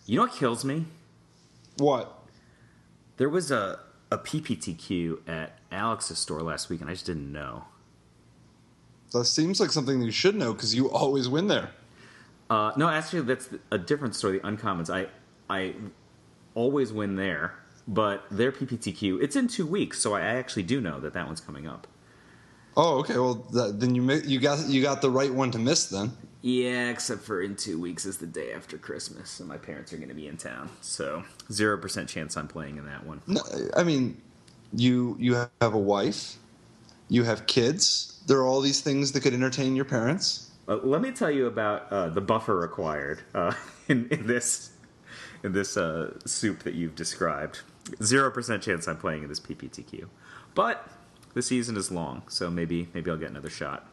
You know what kills me? What? There was a PPTQ at Alex's store last week, and I just didn't know. That seems like something you should know because you always win there. No, actually, that's a different story. The Uncommons. I always win there, but their PPTQ, it's in 2 weeks, so I actually do know that one's coming up. Oh, okay. Well, then you got the right one to miss then. Yeah, except for in 2 weeks is the day after Christmas, and my parents are going to be in town, so 0% chance I'm playing in that one. No, I mean, you have a wife, you have kids. There are all these things that could entertain your parents. Let me tell you about the buffer required in this soup that you've described. 0% chance I'm playing in this PPTQ, but the season is long, so maybe I'll get another shot.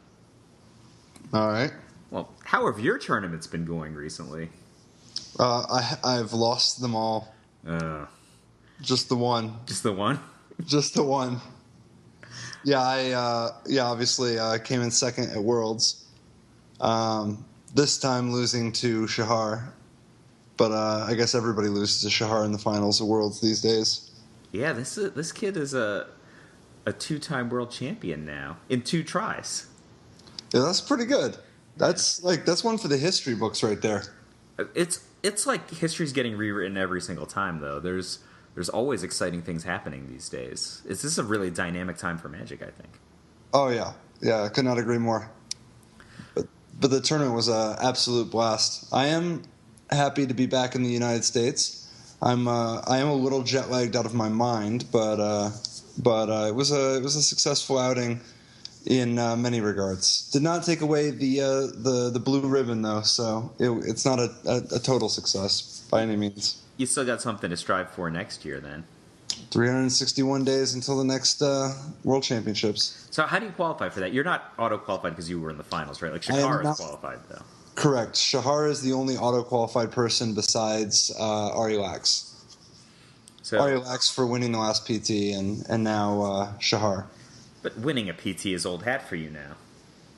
All right. Well, how have your tournaments been going recently? I've lost them all. Just the one. Just the one? Just the one. Yeah, obviously came in second at Worlds. This time losing to Shahar. But I guess everybody loses to Shahar in the finals of Worlds these days. Yeah, this kid is a 2-time world champion now in 2 tries. Yeah, that's pretty good. That's one for the history books right there. It's like history's getting rewritten every single time, though. There's always exciting things happening these days. This is a really dynamic time for Magic, I think. Oh yeah, I could not agree more. But the tournament was an absolute blast. I am happy to be back in the United States. I am a little jet lagged out of my mind, but it was a successful outing in many regards. Did not take away the blue ribbon though, so it's not a total success by any means. You still got something to strive for next year, then. 361 days until the next World Championships. So how do you qualify for that? You're not auto-qualified because you were in the finals, right? Like Shahar is qualified, though. Correct. Shahar is the only auto-qualified person besides Ari Lax. So Ari Lax for winning the last PT, and now Shahar. But winning a PT is old hat for you now.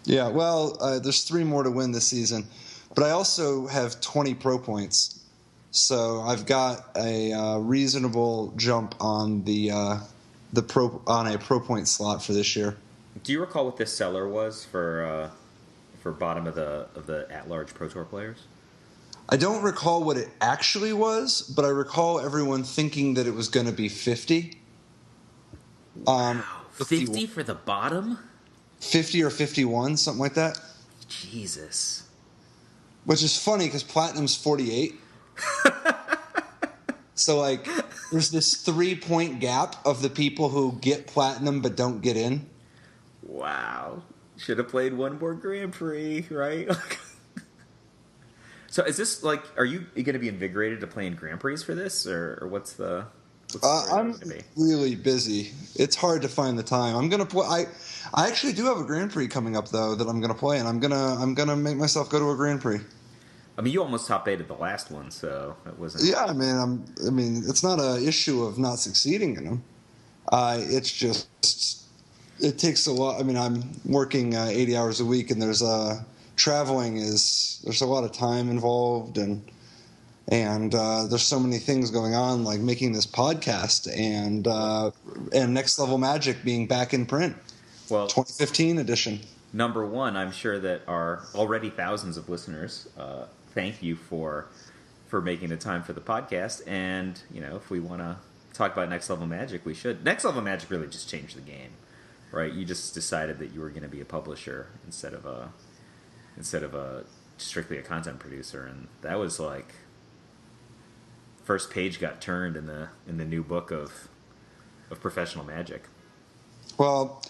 Yeah, well, there's 3 more to win this season. But I also have 20 pro points. So I've got a reasonable jump on a pro point slot for this year. Do you recall what this seller was for bottom of the at-large Pro Tour players? I don't recall what it actually was, but I recall everyone thinking that it was going to be 50. Wow, 50 for the bottom? 50 or 51, something like that. Jesus. Which is funny because Platinum's 48. So, like, there's this 3-point gap of the people who get Platinum but don't get in. Wow. Should have played one more Grand Prix, right? So is this, like, are you going to be invigorated to play in Grand Prix for this? Or what's the I'm really busy. It's hard to find the time. I'm going to play. I actually do have a Grand Prix coming up, though, that I'm going to play, and I'm gonna make myself go to a Grand Prix. I mean, you almost top 8 at the last one, so it wasn't. Yeah, I mean, it's not an issue of not succeeding in them. It's just it takes a lot. I mean, I'm working 80 hours a week, and there's a lot of time involved, and there's so many things going on, like making this podcast and Next Level Magic being back in print. Well, 2015 edition. Number one, I'm sure that our already thousands of listeners thank you for making the time for the podcast. And, you know, if we want to talk about Next Level Magic, we should. Next Level Magic really just changed the game, right? You just decided that you were going to be a publisher instead of a strictly a content producer, and that was like first page got turned in the new book of professional Magic. Well,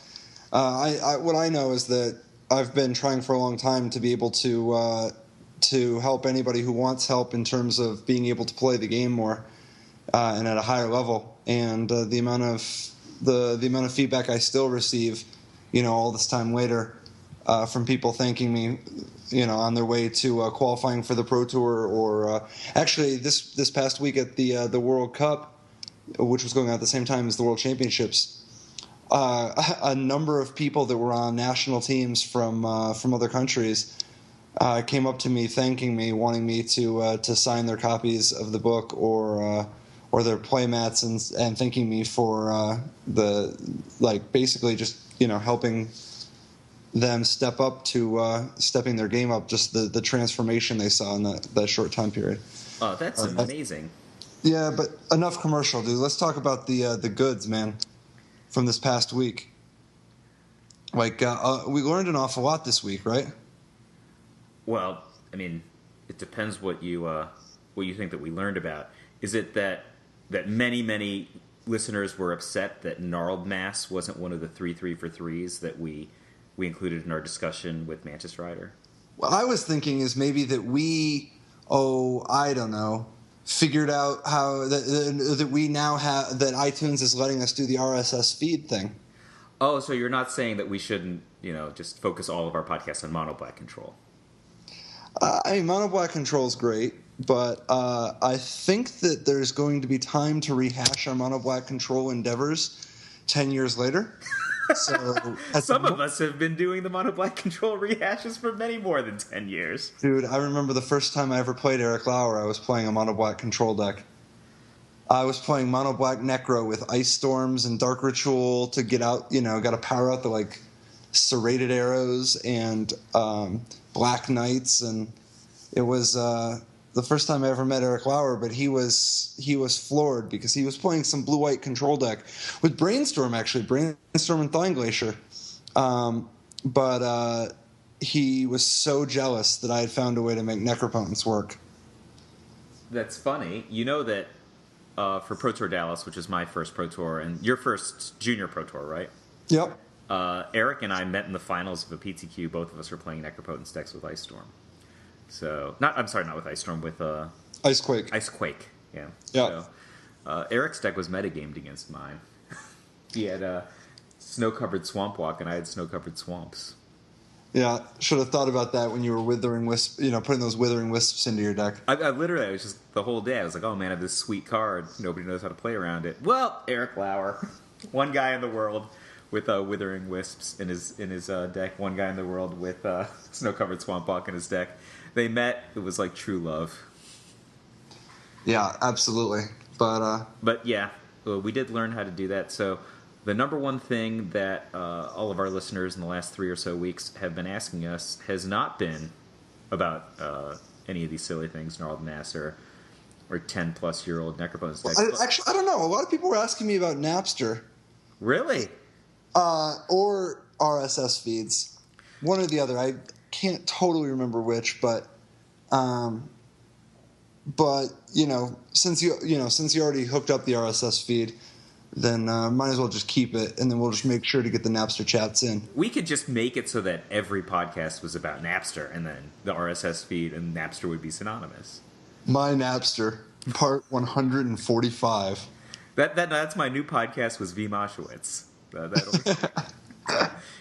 what I know is that I've been trying for a long time to be able to help anybody who wants help in terms of being able to play the game more and at a higher level. And the amount of feedback I still receive, you know, all this time later, from people thanking me, you know, on their way to qualifying for the Pro Tour, or actually this past week at the World Cup, which was going on at the same time as the World Championships. A number of people that were on national teams from other countries came up to me thanking me, wanting me to sign their copies of the book or their playmats, and thanking me for basically just helping them step up to stepping their game up, just the transformation they saw in that short time period. Oh, that's amazing. Yeah, but enough commercial, dude. Let's talk about the goods, man, from this past week. Like, we learned an awful lot this week, right? Well, I mean, it depends what you think that we learned about. Is it that many listeners were upset that Gnarled Mass wasn't one of the 3 for 3s that we included in our discussion with Mantis Rider? What I was thinking is maybe that we, I don't know, figured out how that we now have that iTunes is letting us do the RSS feed thing. Oh, so you're not saying that we shouldn't, just focus all of our podcasts on Mono Black Control? Mono Black Control is great, but I think that there's going to be time to rehash our Mono Black Control endeavors 10 years later. So some of us have been doing the Mono Black Control rehashes for many more than 10 years. Dude, I remember the first time I ever played Eric Lauer, I was playing a Mono Black Control deck. I was playing Mono Black Necro with Ice Storms and Dark Ritual to get out, got to power out the serrated arrows and Black Knights, and it was the first time I ever met Eric Lauer, but he was floored because he was playing some blue-white control deck with Brainstorm and Thine Glacier, but he was so jealous that I had found a way to make Necropotence work. That's funny. You know that for Pro Tour Dallas, which is my first Pro Tour, and your first Junior Pro Tour, right? Yep. Eric and I met in the finals of a PTQ. Both of us were playing Necropotence decks with Ice Storm. So, not with Ice Storm, with Icequake. Icequake, yeah. Yeah. So, Eric's deck was metagamed against mine. He had Snow-Covered Swamp Walk, and I had Snow-Covered Swamps. Yeah, should have thought about that when you were Withering Wisp, putting those Withering Wisps into your deck. I was just, the whole day, I was like, oh man, I have this sweet card. Nobody knows how to play around it. Well, Eric Lauer, one guy in the world with Withering Wisps in his deck, one guy in the world with Snow-Covered Swamp Walk in his deck. They met, it was like true love. Yeah, absolutely. But yeah, we did learn how to do that. So the number one thing that all of our listeners in the last 3 or so weeks have been asking us has not been about any of these silly things, Gnarled Mass or 10-plus-year-old Necropotence decks. I don't know. A lot of people were asking me about Napster. Really? Or RSS feeds. One or the other. I can't totally remember which, but since you already hooked up the RSS feed, then might as well just keep it, and then we'll just make sure to get the Napster chats in. We could just make it so that every podcast was about Napster, and then the RSS feed and Napster would be synonymous. My Napster, part 145. That's my new podcast was V. Moshowitz.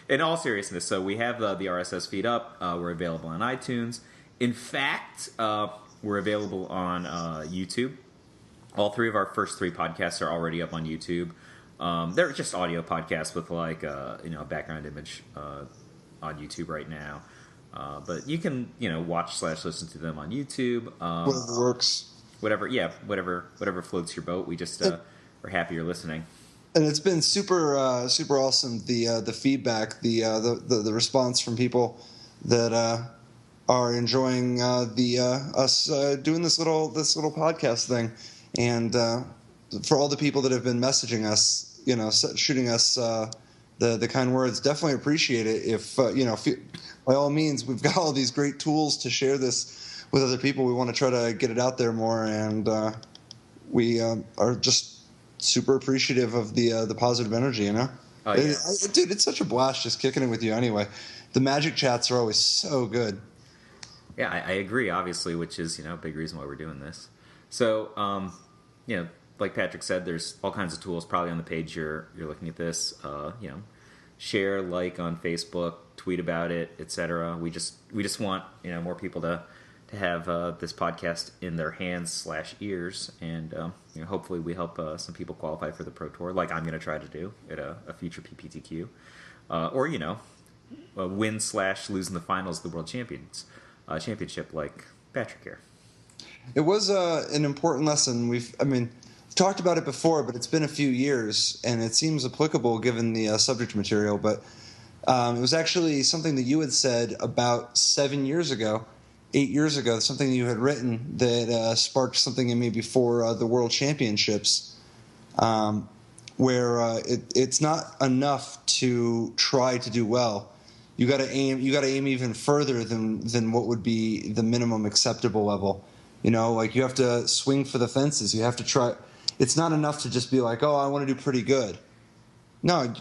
In all seriousness, so we have the RSS feed up. We're available on iTunes. In fact, we're available on YouTube. All 3 of our first 3 podcasts are already up on YouTube. They're just audio podcasts with a background image on YouTube right now. But you can watch/listen to them on YouTube. Whatever works. Whatever floats your boat. We just are happy you're listening. And it's been super awesome, the feedback, the response from people that are enjoying us doing this little podcast thing, and for all the people that have been messaging us, shooting us the kind words, definitely appreciate it. If by all means, we've got all these great tools to share this with other people. We want to try to get it out there more, and we are just super appreciative of the positive energy, Oh, yeah. Dude, it's such a blast just kicking it with you anyway. The Magic chats are always so good. Yeah, I agree, obviously, which is, a big reason why we're doing this. So, like Patrick said, there's all kinds of tools probably on the page you're looking at this. Share, like on Facebook, tweet about it, etc. We just want, more people to have this podcast in their hands/ears, and hopefully we help some people qualify for the Pro Tour, like I'm going to try to do at a future PPTQ, or win/lose in the finals of the World Champions. championship like Patrick here. It was an important lesson. We've talked about it before, but it's been a few years, and it seems applicable given the subject material. But it was actually something that you had said about 8 years ago, something that you had written that sparked something in me before the World Championships, where it's not enough to try to do well. You got to aim even further than what would be the minimum acceptable level. Like you have to swing for the fences. You have to try. It's not enough to just be like, oh, I want to do pretty good. No,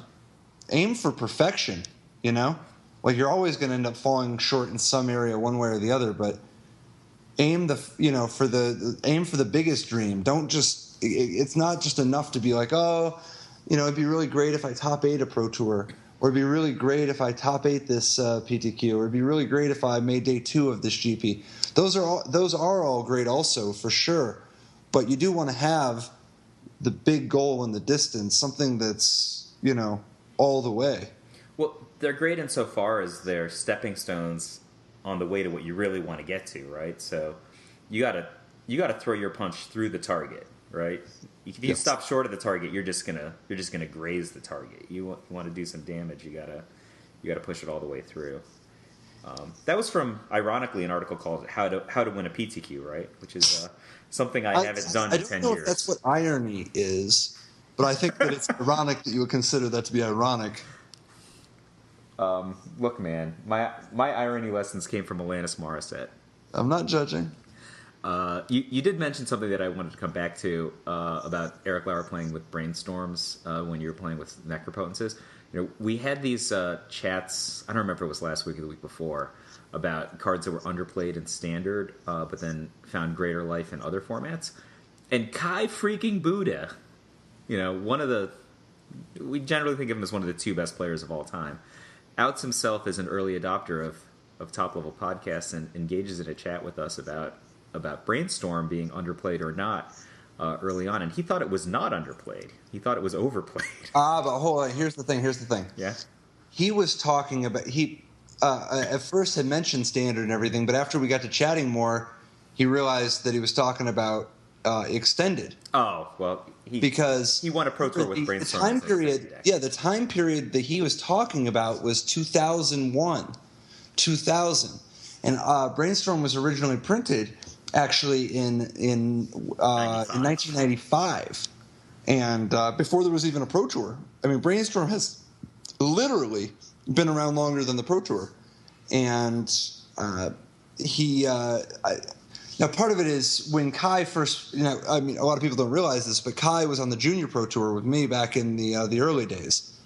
aim for perfection. Like you're always going to end up falling short in some area, one way or the other. But aim for the biggest dream. Don't just. It's not just enough to be like, oh, it'd be really great if I top 8 a Pro Tour. Or it'd be really great if I top 8 this PTQ. Or it'd be really great if I made day 2 of this GP. Those are all great also, for sure. But you do want to have the big goal in the distance, something that's, all the way. Well, they're great insofar as they're stepping stones on the way to what you really want to get to, right? So you gotta throw your punch through the target, right? If you stop short of the target, you're just gonna graze the target. You want to do some damage. You gotta push it all the way through. That was from, ironically, an article called "How to Win a PTQ," right? Which is something I haven't done in 10 years. I don't know if that's what irony is, but I think that it's ironic that you would consider that to be ironic. Look, man, my irony lessons came from Alanis Morissette. I'm not judging. You did mention something that I wanted to come back to about Eric Lauer playing with brainstorms when you were playing with necropotences. We had these chats, I don't remember if it was last week or the week before, about cards that were underplayed in Standard, but then found greater life in other formats. And Kai freaking Buddha, we generally think of him as one of the 2 best players of all time, outs himself as an early adopter of top-level podcasts and engages in a chat with us about Brainstorm being underplayed or not early on, and he thought it was not underplayed. He thought it was overplayed. But hold on. Here's the thing. Yeah? He was talking about... He at first had mentioned Standard and everything, but after we got to chatting more, he realized that he was talking about Extended. Oh, well, because he won a Pro Tour with Brainstorm. The time period that he was talking about was 2001. 2000. And Brainstorm was originally printed actually in 1995, and before there was even a Pro Tour. Brainstorm has literally been around longer than the Pro Tour, and now part of it is when Kai first, a lot of people don't realize this, but Kai was on the Junior Pro Tour with me back in the early days.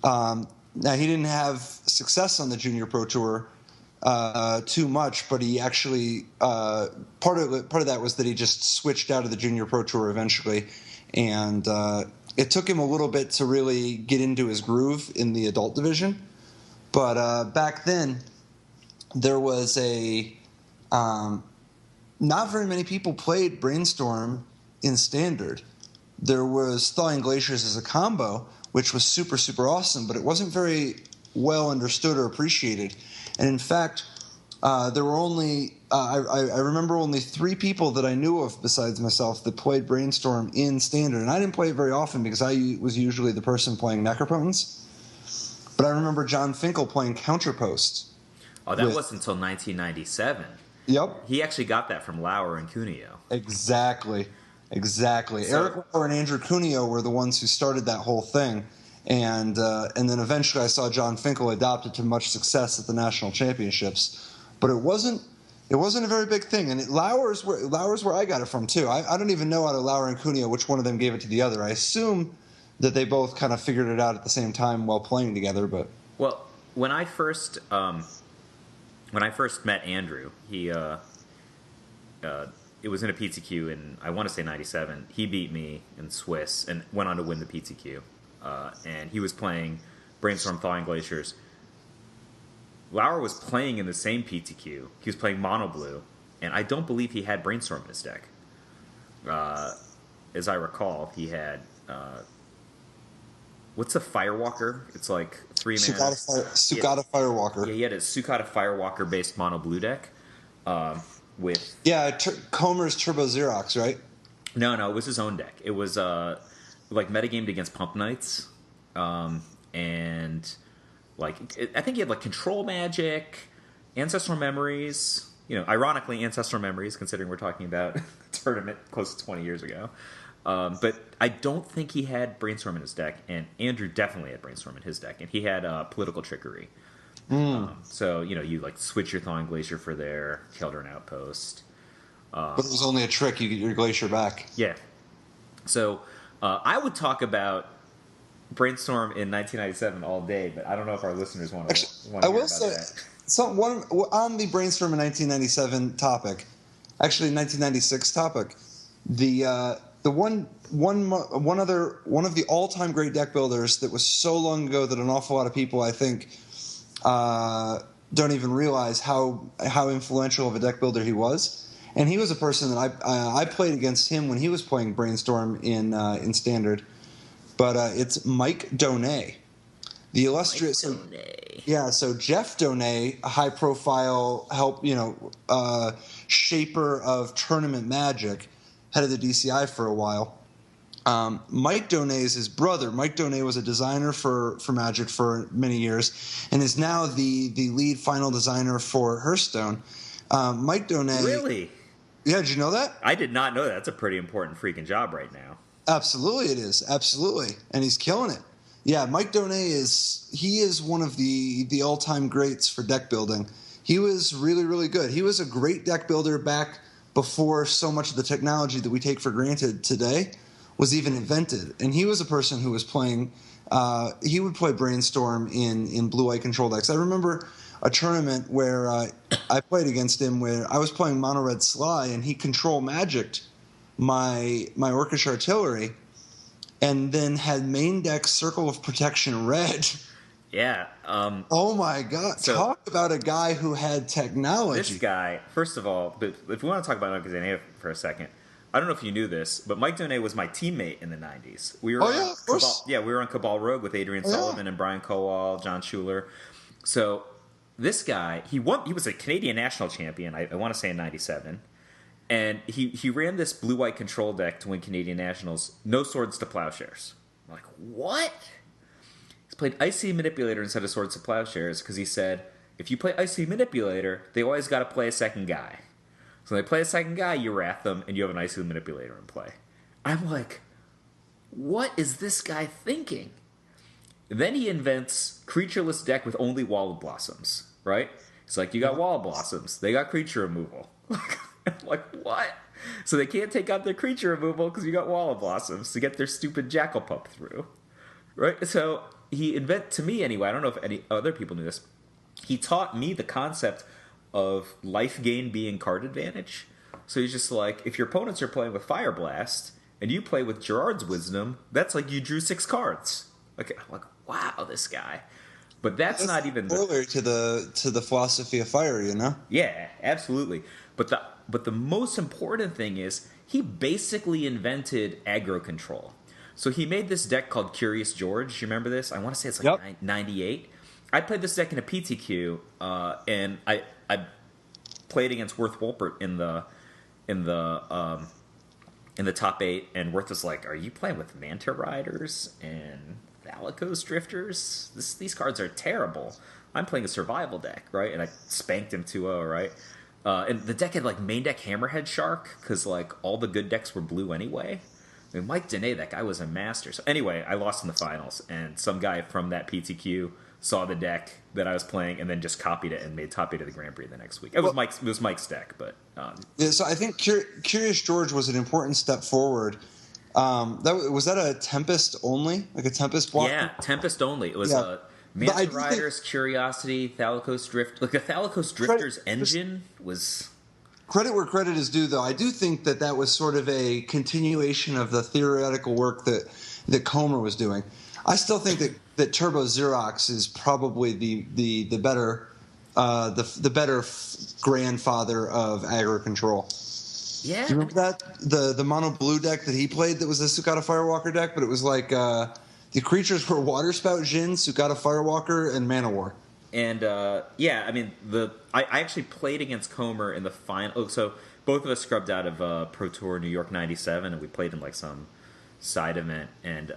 Now he didn't have success on the Junior Pro Tour too much, but he actually part of that was that he just switched out of the Junior Pro Tour eventually, and it took him a little bit to really get into his groove in the adult division. But back then, there was not very many people played Brainstorm in Standard. There was Thawing Glaciers as a combo, which was super, super awesome, but it wasn't very well understood or appreciated. And in fact, there were only I remember only 3 people that I knew of besides myself that played Brainstorm in Standard. And I didn't play it very often because I was usually the person playing Necropotence. But I remember John Finkel playing Counterpost. Oh, that wasn't until 1997. Yep. He actually got that from Lauer and Cuneo. Exactly. Eric Lauer and Andrew Cuneo were the ones who started that whole thing. And then eventually I saw John Finkel adopt it to much success at the national championships. But it wasn't a very big thing. And Lauer's where I got it from, too. I don't even know out of Lauer and Cuneo which one of them gave it to the other. I assume that they both kind of figured it out at the same time while playing together. But well, when I first met Andrew, he it was in a PTQ in, I want to say, 97. He beat me in Swiss and went on to win the PTQ. And he was playing Brainstorm Thawing Glaciers. Lauer was playing in the same PTQ. He was playing Mono Blue, and I don't believe he had Brainstorm in his deck. As I recall, he had... what's a Firewalker? It's like 3 mana. Sukata Firewalker. Yeah, he had a Sukata Firewalker-based Mono Blue deck. with Comer's Turbo Xerox, right? No, it was his own deck. It was like metagamed against Pump Knights, and I think he had like Control Magic, Ancestral Memories. Ironically, Ancestral Memories, considering we're talking about a tournament close to 20 years ago. But I don't think he had Brainstorm in his deck, and Andrew definitely had Brainstorm in his deck, and he had Political Trickery. So you like switch your Thawing Glacier for their Keldron Outpost. But it was only a trick. You get your Glacier back. Yeah. So I would talk about Brainstorm in 1997 all day, but I don't know if our listeners want to hear about that. On the Brainstorm in 1997 topic, actually 1996 topic, one of the all-time great deck builders that was so long ago that an awful lot of people, I think, don't even realize how influential of a deck builder he was. And he was a person that I played against him when he was playing Brainstorm in Standard. But it's Mike Donay, the illustrious. So Jeff Donay, a high-profile shaper of tournament Magic, head of the DCI for a while. Mike Donay is his brother. Mike Donay was a designer for Magic for many years, and is now the lead final designer for Hearthstone. Mike Donay. Really? Yeah, did you know that? I did not know that. That's a pretty important freaking job right now. Absolutely it is. Absolutely. And he's killing it. Yeah, Mike Donay is one of the all-time greats for deck building. He was really, really good. He was a great deck builder back before so much of the technology that we take for granted today was even invented. And he was a person who was playing he would play Brainstorm in blue-white control decks. I remember a tournament where I played against him where I was playing Mono Red Sly, and he control magicked my Orcish Artillery, and then had main deck Circle of Protection Red. Yeah. Oh my God! So, talk about a guy who had technology. This guy, first of all, but if we want to talk about Mike Donay for a second, I don't know if you knew this, but Mike Donay was my teammate in the '90s. We were of course. We were on Cabal Rogue with Adrian Sullivan and Brian Kowal, John Schuler. So this guy, he was a Canadian national champion. I want to say in '97. And he ran this blue-white control deck to win Canadian Nationals, no Swords to Plowshares. I'm like, what? He's played Icy Manipulator instead of Swords to Plowshares because he said, if you play Icy Manipulator, they always got to play a second guy. So they play a second guy, you wrath them, and you have an Icy Manipulator in play. I'm like, what is this guy thinking? Then he invents Creatureless deck with only Wall of Blossoms, right? It's like, you got Wall of Blossoms. They got creature removal. I'm like, what? So they can't take out their creature removal because you got Wall of Blossoms to get their stupid Jackal Pup through. Right? So to me anyway, I don't know if any other people knew this, he taught me the concept of life gain being card advantage. So he's just like, if your opponents are playing with Fire Blast and you play with Gerard's Wisdom, that's like you drew 6 cards. I'm like, wow, this guy. But that's not even spoiler to the philosophy of fire, you know? Yeah, absolutely. But the most important thing is he basically invented aggro control. So he made this deck called Curious George. You remember this? I want to say it's like 98. I played this deck in a PTQ, and I played against Worth Wolpert in the top 8, and Worth was like, "Are you playing with Manta Riders and Thalicos Drifters? These cards are terrible. I'm playing a survival deck, right?" And I spanked him 2-0, right? And the deck had like main deck Hammerhead Shark because like all the good decks were blue anyway. I mean, Mike Donay, that guy was a master. So anyway, I lost in the finals, and some guy from that PTQ saw the deck that I was playing and then just copied it and made top 8 of the Grand Prix the next week. It was Mike's deck, but yeah. So I think Curious George was an important step forward. Was that a Tempest only, like a Tempest block? Yeah, Tempest only. It was Manta Riders, Curiosity, Thalicos Drift. Like the Thalicos Drifters engine was... Credit where credit is due, though. I do think that was sort of a continuation of the theoretical work that Comer was doing. I still think that Turbo Xerox is probably the better grandfather of aggro control. Yeah. Do you remember that? The mono blue deck that he played that was a Sukata Firewalker deck, but it was like the creatures were Waterspout Jhin, Sukata Firewalker, and Mana War. And yeah, I mean I actually played against Comer in the final. Oh, so both of us scrubbed out of Pro Tour New York '97, and we played in like some side event. And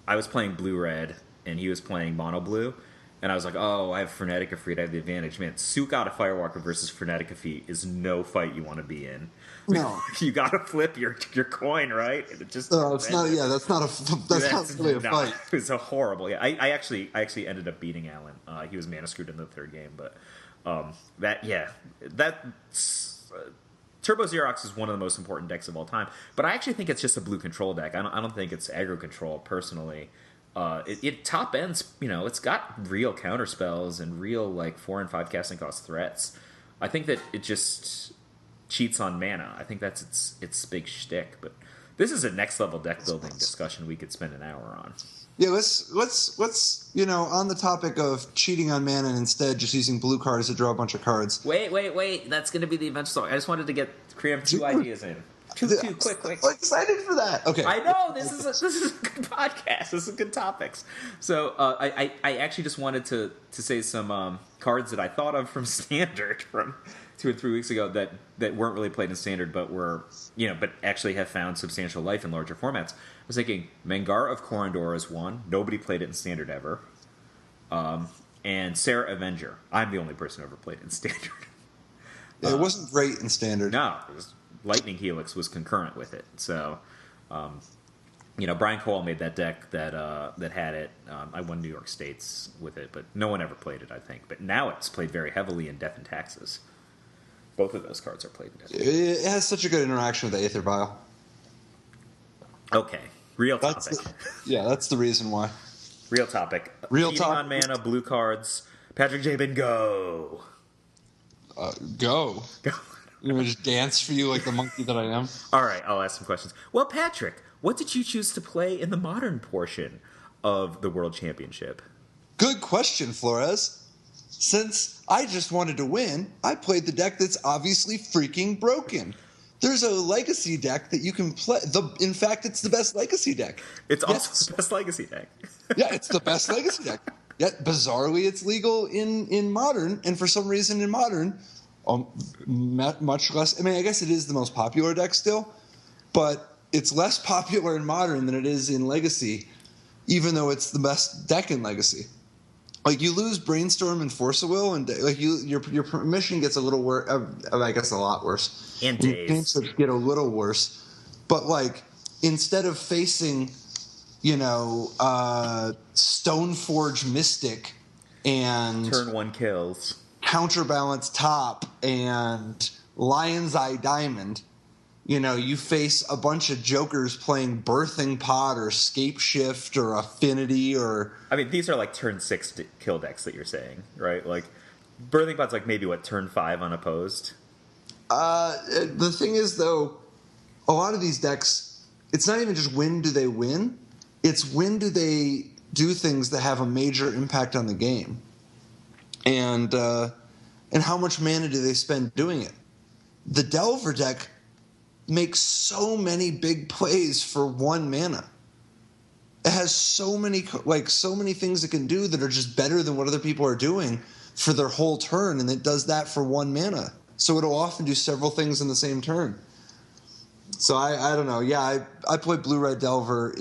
I was playing blue red, and he was playing mono blue. And I was like, oh, I have Frenetica Feet, I have the advantage. Man, Suka Firewalker versus Frenetica Feet is no fight you want to be in. No. You got to flip your coin, right? And it just it's not. Yeah, that's not really a fight. It was a horrible. Yeah, I actually ended up beating Alan. He was mana screwed in the third game, but Turbo Xerox is one of the most important decks of all time. But I actually think it's just a blue control deck. I don't think it's aggro control personally. It top ends, it's got real counter spells and real like 4 and 5 casting cost threats. I think that it just cheats on mana. I think that's its big shtick. But this is a next level deck building discussion we could spend an hour on. Yeah, let's on the topic of cheating on mana and instead just using blue cards to draw a bunch of cards. Wait. That's going to be the eventual song. I just wanted to cram 2 ideas in. Two, quick. I'm excited for that. Okay. I know this is a good podcast. This is good topics. So I actually just wanted to say some cards that I thought of from Standard from 2 or 3 weeks ago that weren't really played in Standard, but were but actually have found substantial life in larger formats. I was thinking Mangar of Corondor is one. Nobody played it in Standard ever. And Sarah Avenger. I'm the only person who ever played it in Standard. Yeah, it wasn't great in Standard. No, it was. Lightning Helix was concurrent with it, so Brian Cole made that deck that had it. I won New York States with it, but no one ever played it, I think. But now it's played very heavily in Death and Taxes. Both of those cards are played in Death and Taxes. It has such a good interaction with the Aether Vial. Okay, real topic. That's the reason why. Real topic. Cheating on mana, blue cards. Patrick Jabin, go. Go. You want me to just dance for you like the monkey that I am? All right, I'll ask some questions. Well, Patrick, what did you choose to play in the modern portion of the World Championship? Good question, Flores. Since I just wanted to win, I played the deck that's obviously freaking broken. There's a legacy deck that you can play. In fact, it's the best legacy deck. It's also the best legacy deck. Yeah, it's the best legacy deck. Yet, bizarrely, it's legal in Modern, and for some reason in Modern... much less. I mean, I guess it is the most popular deck still, but it's less popular in Modern than it is in Legacy, even though it's the best deck in Legacy. Like, you lose Brainstorm and Force of Will, and like your permission gets a little worse. I guess a lot worse. And days get a little worse, but like instead of facing, Stoneforge Mystic and turn 1 kills. Counterbalance Top and Lion's Eye Diamond, you face a bunch of jokers playing Birthing Pod or Scape Shift or Affinity or... I mean, these are like turn 6 kill decks that you're saying, right? Like, Birthing Pod's like maybe, turn 5 unopposed? The thing is, though, a lot of these decks, it's not even just when do they win, it's when do they do things that have a major impact on the game. And how much mana do they spend doing it? The Delver deck makes so many big plays for 1 mana. It has so many things it can do that are just better than what other people are doing for their whole turn, and it does that for 1 mana. So it'll often do several things in the same turn. So I don't know. Yeah, I played Blue-Red Delver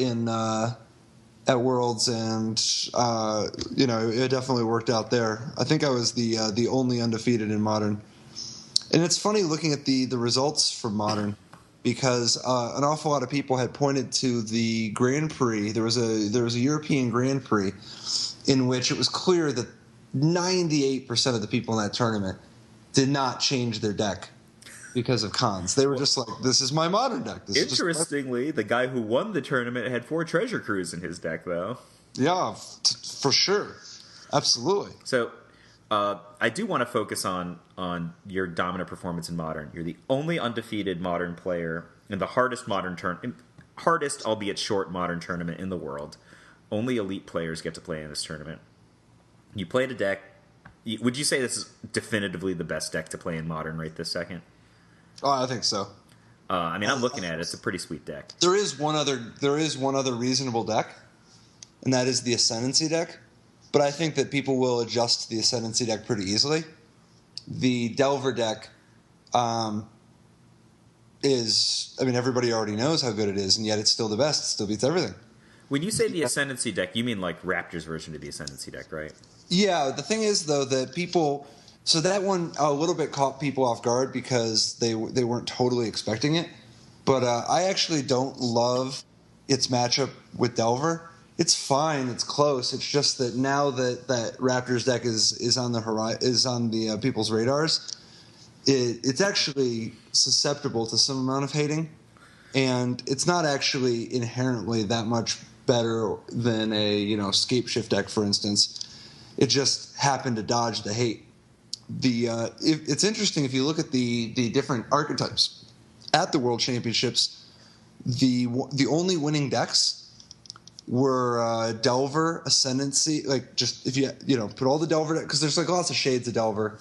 at Worlds, and it definitely worked out there. I think I was the only undefeated in Modern, and it's funny looking at the results for Modern, because an awful lot of people had pointed to the Grand Prix. There was a European Grand Prix in which it was clear that 98% of the people in that tournament did not change their deck because of cons. They were just like, this is my Modern deck. Interestingly, the guy who won the tournament had 4 Treasure Crews in his deck, though. Yeah, for sure. Absolutely. So I do want to focus on your dominant performance in Modern. You're the only undefeated Modern player in the hardest, albeit short, Modern tournament in the world. Only elite players get to play in this tournament. You played a deck. Would you say this is definitively the best deck to play in Modern right this second? Oh, I think so. I'm looking at it. It's a pretty sweet deck. There is one other reasonable deck, and that is the Ascendancy deck. but I think that people will adjust to the Ascendancy deck pretty easily. The Delver deck everybody already knows how good it is, and yet it's still the best. It still beats everything. When you say the Ascendancy deck, you mean like Raptors' version of the Ascendancy deck, right? Yeah, the thing is, though, that people... So that one a little bit caught people off guard because they weren't totally expecting it. But I actually don't love its matchup with Delver. It's fine. It's close. It's just that now that Raptors deck is on the people's radars, it's actually susceptible to some amount of hating, and it's not actually inherently that much better than a Scapeshift deck, for instance. It just happened to dodge the hate. It's interesting if you look at the different archetypes at the World Championships. The only winning decks were Delver, Ascendancy. Like, just if you put all the Delver decks, because there's like lots of shades of Delver,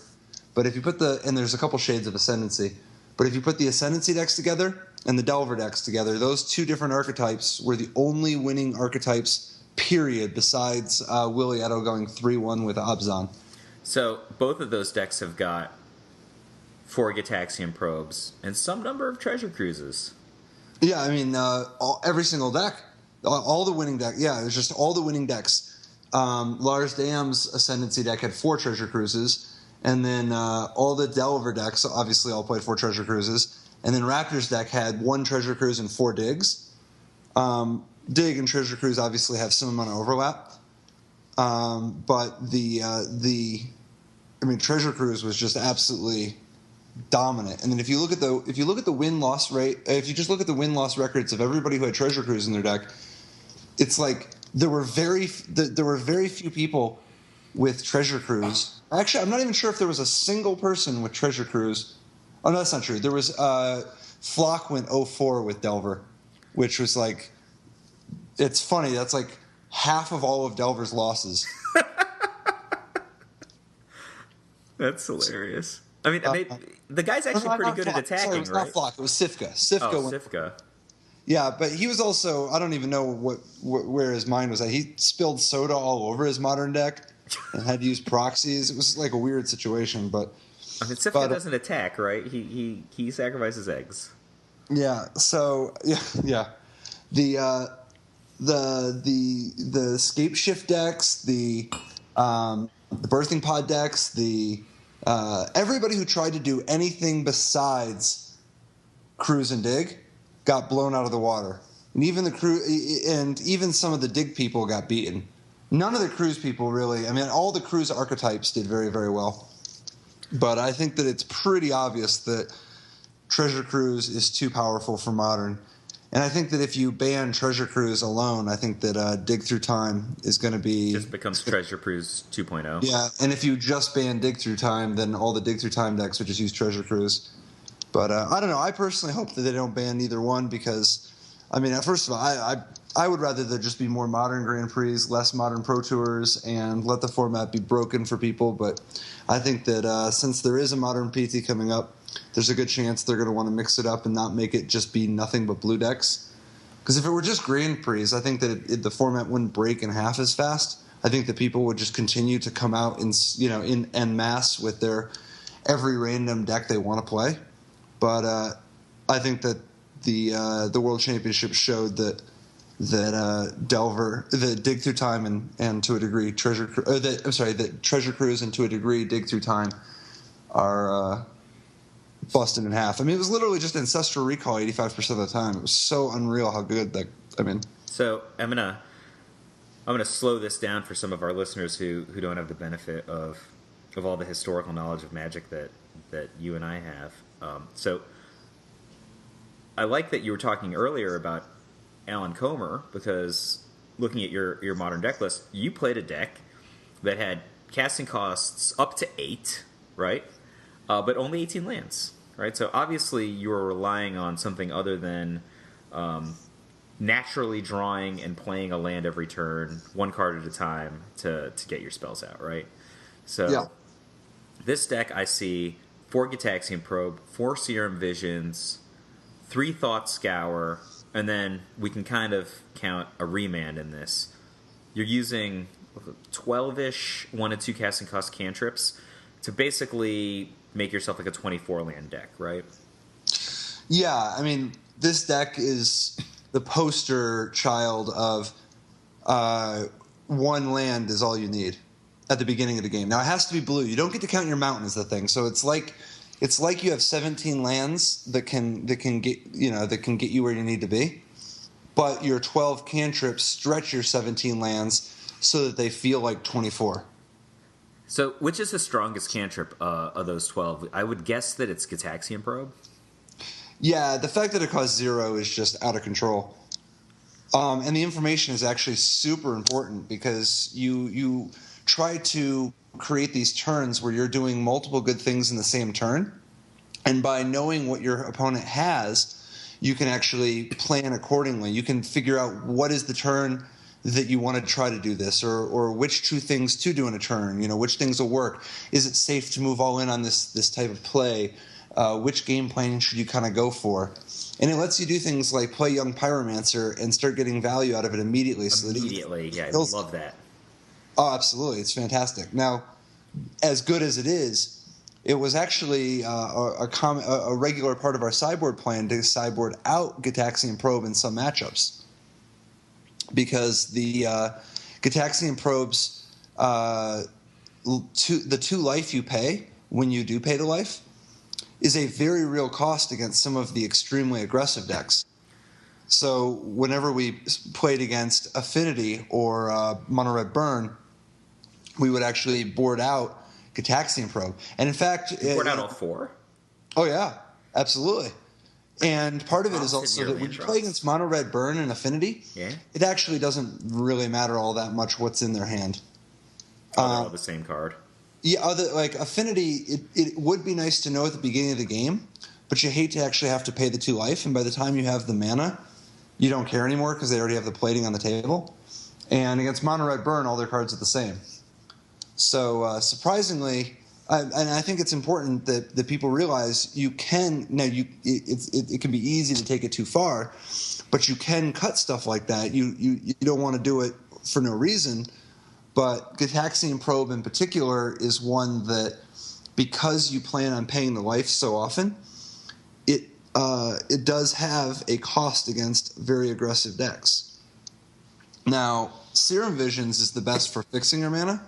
but if you put and there's a couple shades of Ascendancy, but if you put the Ascendancy decks together and the Delver decks together, those two different archetypes were the only winning archetypes, period, besides Willie Edo going 3-1 with Abzan. So both of those decks have got 4 Gitaxian probes and some number of treasure cruises. Yeah, I mean, every single deck, all the winning deck. Yeah, it was just all the winning decks. Lars Dam's Ascendancy deck had 4 treasure cruises, and then all the Delver decks obviously all played 4 treasure cruises, and then Raptors deck had 1 treasure cruise and 4 digs. Dig and treasure cruise obviously have some amount of overlap, but treasure cruise was just absolutely dominant. And then if you look at the win-loss rate, if you just look at the win-loss records of everybody who had treasure cruise in their deck, it's like there were very few people with treasure cruise. Actually, I'm not even sure if there was a single person with treasure cruise. Oh no, that's not true. There was Flock went 0-4 with Delver, which was like, it's funny. That's like half of all of Delver's losses. That's hilarious. I mean, the guy's actually pretty good at attacking, Sorry, it was right? not Flock. It was Sifka. Sifka. Yeah, but he was also, I don't even know where his mind was at. He spilled soda all over his modern deck and had to use proxies. It was like a weird situation, but... I mean, Sifka doesn't attack, right? He sacrifices eggs. Yeah, so, yeah. The Scapeshift decks, the Birthing Pod decks, everybody who tried to do anything besides cruise and dig got blown out of the water, and even some of the dig people got beaten. None of the cruise people really. I mean, all the cruise archetypes did very, very well, but I think that it's pretty obvious that treasure cruise is too powerful for modern. And I think that if you ban treasure cruise alone, I think that dig through time is going to be... Just becomes treasure cruise 2.0. Yeah, and if you just ban dig through time, then all the dig through time decks would just use treasure cruise. But I don't know. I personally hope that they don't ban either one because, I mean, first of all, I would rather there just be more modern Grand Prix, less modern Pro Tours, and let the format be broken for people. But I think that since there is a modern PT coming up, there's a good chance they're going to want to mix it up and not make it just be nothing but blue decks. Because if it were just Grand Prix, I think that the format wouldn't break in half as fast. I think that people would just continue to come out in en masse with their every random deck they want to play. But I think that the World Championship showed that Delver, the dig through time and to a degree that treasure cruise and to a degree dig through time are busted in half. I mean, it was literally just ancestral recall 85% of the time. It was so unreal how good that. I mean, so I'm gonna slow this down for some of our listeners who don't have the benefit of all the historical knowledge of Magic that you and I have. So I like that you were talking earlier about Alan Comer, because looking at your modern deck list, you played a deck that had casting costs up to 8, right? But only 18 lands, right? So obviously you were relying on something other than naturally drawing and playing a land every turn, 1 card at a time, to get your spells out, right? So yeah. This deck, I see 4 Gitaxian Probe, 4 Serum Visions, 3 Thought Scour, and then we can kind of count a Remand in this. You're using 12-ish 1 and 2 casting cost cantrips to basically make yourself like a 24 land deck, right? Yeah, I mean, this deck is the poster child of one land is all you need at the beginning of the game. Now it has to be blue. You don't get to count your mountain as the thing. So it's like you have 17 lands that can get you where you need to be, but your 12 cantrips stretch your 17 lands so that they feel like 24. So which is the strongest cantrip of those 12? I would guess that it's Gitaxian Probe. Yeah, the fact that it costs 0 is just out of control. And the information is actually super important because you try to create these turns where you're doing multiple good things in the same turn. And by knowing what your opponent has, you can actually plan accordingly. You can figure out what is the turn that you want to try to do this, or which two things to do in a turn, which things will work. Is it safe to move all in on this type of play? Which game plan should you kind of go for? And it lets you do things like play Young Pyromancer and start getting value out of it immediately. Yeah, I love that. Oh, absolutely. It's fantastic. Now, as good as it is, it was actually a regular part of our sideboard plan to sideboard out Gitaxian Probe in some matchups. Because the Gitaxian Probes, the 2 life you pay when you do pay to life, is a very real cost against some of the extremely aggressive decks. So whenever we played against Affinity or Mono Red Burn, we would actually board out Gitaxian Probe. And in fact... You board out all 4? Oh, yeah. Absolutely. And part of it is also that when you play against Mono Red Burn and Affinity, it actually doesn't really matter all that much what's in their hand. Oh, they're all the same card. Yeah, like Affinity, it would be nice to know at the beginning of the game, but you hate to actually have to pay the 2 life, and by the time you have the mana, you don't care anymore because they already have the plating on the table. And against Mono Red Burn, all their cards are the same. So surprisingly, and I think it's important that people realize it can be easy to take it too far, but you can cut stuff like that. You don't want to do it for no reason. But Gitaxian Probe in particular is one that, because you plan on paying the life so often, it does have a cost against very aggressive decks. Now, Serum Visions is the best for fixing your mana.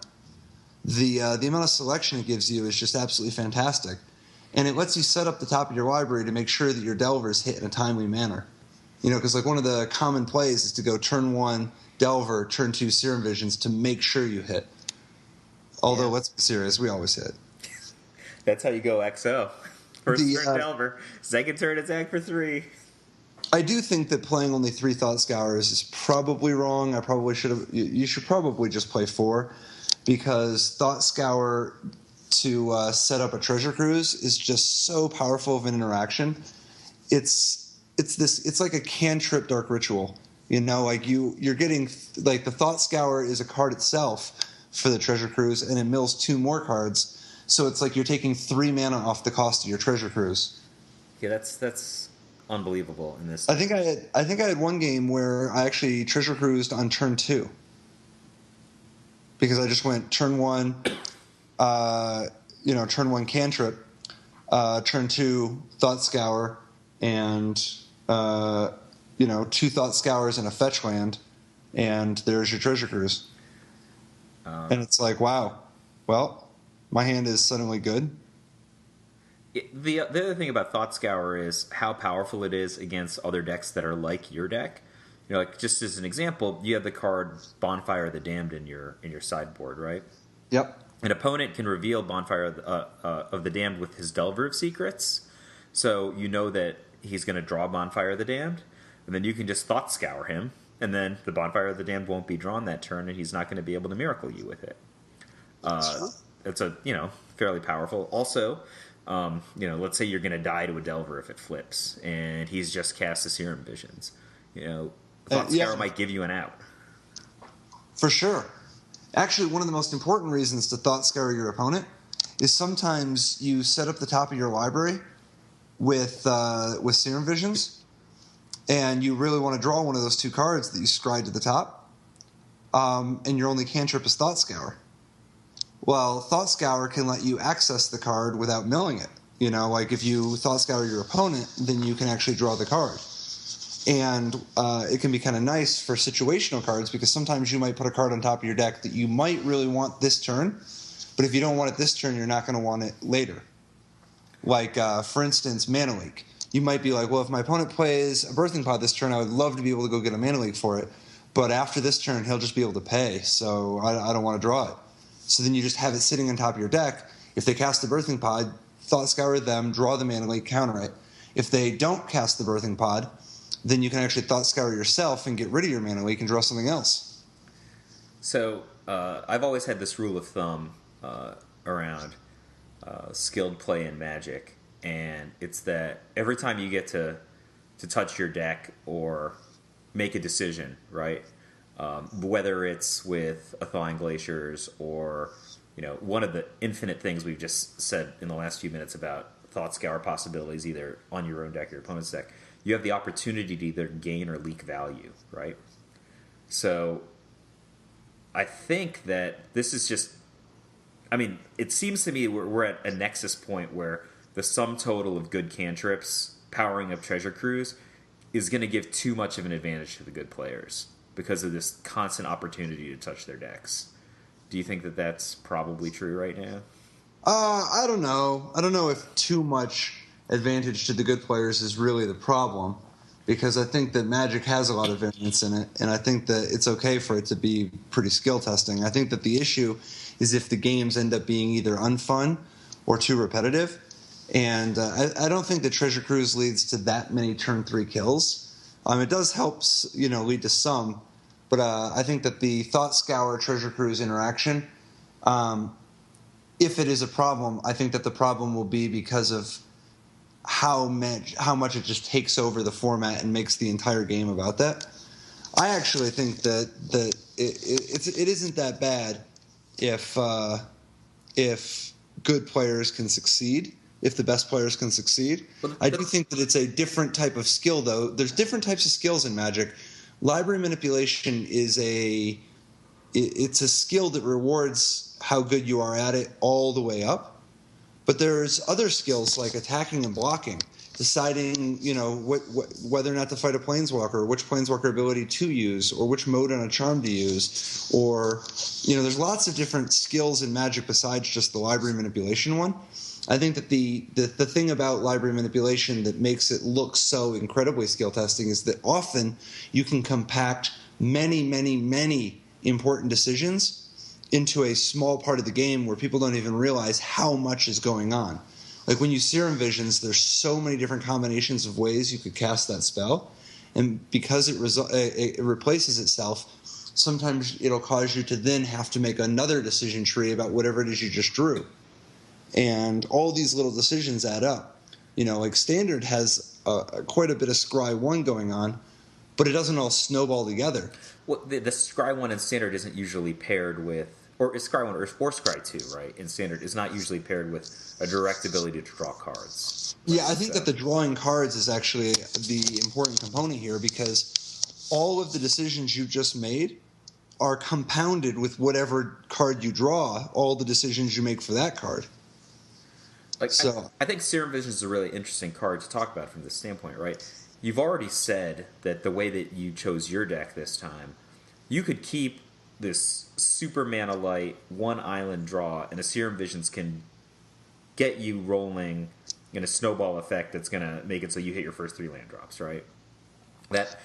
The amount of selection it gives you is just absolutely fantastic. And it lets you set up the top of your library to make sure that your Delvers hit in a timely manner. Because like one of the common plays is to go turn 1 Delver, turn 2 Serum Visions to make sure you hit. Although, let's be serious, we always hit. That's how you go XO. First turn Delver, second turn attack for 3. I do think that playing only 3 Thought Scours is probably wrong. You should probably just play 4, because Thought Scour to set up a Treasure Cruise is just so powerful of an interaction. It's like a cantrip Dark Ritual. Like you're getting, like, the Thought Scour is a card itself for the Treasure Cruise, and it mills 2 more cards. So it's like you're taking 3 mana off the cost of your Treasure Cruise. Yeah, that's unbelievable in this. I think I had one game where I actually Treasure Cruised on turn 2 because I just went turn 1, turn 1 cantrip, turn 2 Thought Scour, and 2 Thought Scours and a fetch land, and there's your Treasure Cruise. And it's like, wow, well, my hand is suddenly good. The other thing about Thought Scour is how powerful it is against other decks that are like your deck. Like, just as an example, you have the card Bonfire of the Damned in your sideboard, right? Yep. An opponent can reveal Bonfire of the Damned with his Delver of Secrets, so you know that he's going to draw Bonfire of the Damned, and then you can just Thought Scour him, and then the Bonfire of the Damned won't be drawn that turn, and he's not going to be able to Miracle you with it. It's a fairly powerful. Also, let's say you're going to die to a Delver if it flips, and he's just cast a Serum Visions. Thought Scour might give you an out. For sure. Actually, one of the most important reasons to Thought Scour your opponent is sometimes you set up the top of your library with Serum Visions, and you really want to draw one of those 2 cards that you scryed to the top. and your only cantrip is Thought Scour. Well, Thought Scour can let you access the card without milling it. Like if you Thought Scour your opponent, then you can actually draw the card. And it can be kind of nice for situational cards because sometimes you might put a card on top of your deck that you might really want this turn, but if you don't want it this turn, you're not going to want it later. Like, for instance, Mana Leak. You might be like, well, if my opponent plays a Birthing Pod this turn, I would love to be able to go get a Mana Leak for it, but after this turn, he'll just be able to pay, so I don't want to draw it. So then you just have it sitting on top of your deck. If they cast the Birthing Pod, Thought Scour them, draw the Mana Leak, counter it. If they don't cast the Birthing Pod, then you can actually Thought Scour yourself and get rid of your Mana Leak and draw something else. So I've always had this rule of thumb around skilled play in Magic, and it's that every time you get to touch your deck or make a decision, right? Whether it's with a Thawing Glaciers or one of the infinite things we've just said in the last few minutes about Thought Scour possibilities, either on your own deck or your opponent's deck. You have the opportunity to either gain or leak value, right? So I think that this is just... it seems to me we're at a nexus point where the sum total of good cantrips powering up Treasure Cruise is going to give too much of an advantage to the good players because of this constant opportunity to touch their decks. Do you think that that's probably true right now? I don't know. I don't know if too much advantage to the good players is really the problem, because I think that Magic has a lot of variance in it, and I think that it's okay for it to be pretty skill testing. I think that the issue is if the games end up being either unfun or too repetitive, and I don't think that Treasure Cruise leads to that many turn 3 kills. It does help, lead to some, but I think that the Thought Scour Treasure Cruise interaction, if it is a problem, I think that the problem will be because of how much it just takes over the format and makes the entire game about that. I actually think that it isn't that bad if good players can succeed, if the best players can succeed. I do think that it's a different type of skill, though. There's different types of skills in Magic. Library manipulation is it's a skill that rewards how good you are at it all the way up. But there's other skills like attacking and blocking, deciding, whether or not to fight a Planeswalker, which Planeswalker ability to use, or which mode on a charm to use, or, there's lots of different skills in Magic besides just the library manipulation one. I think that the thing about library manipulation that makes it look so incredibly skill testing is that often you can compact many, many, many important decisions into a small part of the game where people don't even realize how much is going on. Like when you Serum Visions, there's so many different combinations of ways you could cast that spell, and because it replaces itself, sometimes it'll cause you to then have to make another decision tree about whatever it is you just drew. And all these little decisions add up. Like Standard has quite a bit of Scry 1 going on, but it doesn't all snowball together. Well, the Scry 1 in Standard isn't usually paired with... Or is Scry 1 or Scry 2, right, in Standard, is not usually paired with a direct ability to draw cards. Right? Yeah, I think that the drawing cards is actually the important component here, because all of the decisions you just made are compounded with whatever card you draw, all the decisions you make for that card. I think Serum Vision is a really interesting card to talk about from this standpoint, right? You've already said that the way that you chose your deck this time, you could keep this super mana light, one island draw, and a Serum Visions can get you rolling in a snowball effect that's going to make it so you hit your first 3 land drops, right? That's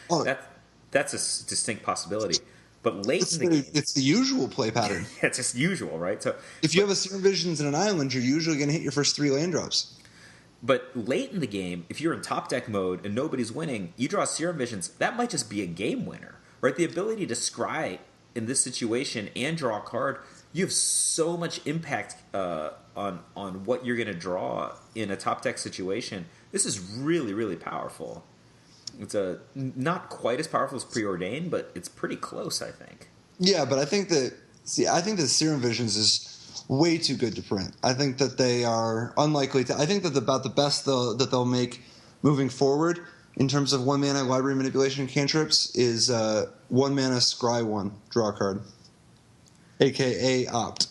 a distinct possibility. But late in the game... It's the usual play pattern. It's just usual, right? So if you have a Serum Visions and an island, you're usually going to hit your first 3 land drops. But late in the game, if you're in top deck mode and nobody's winning, you draw Serum Visions, that might just be a game winner, right? The ability to scry in this situation and draw a card, you have so much impact on what you're going to draw in a top deck situation. This is really, really powerful. It's not quite as powerful as Preordained, but it's pretty close, I think. Yeah, but I think that Serum Visions is way too good to print. I think that they are unlikely to. I think that about the best that they'll make moving forward in terms of 1 mana library manipulation cantrips is 1 mana scry 1, draw a card, aka opt.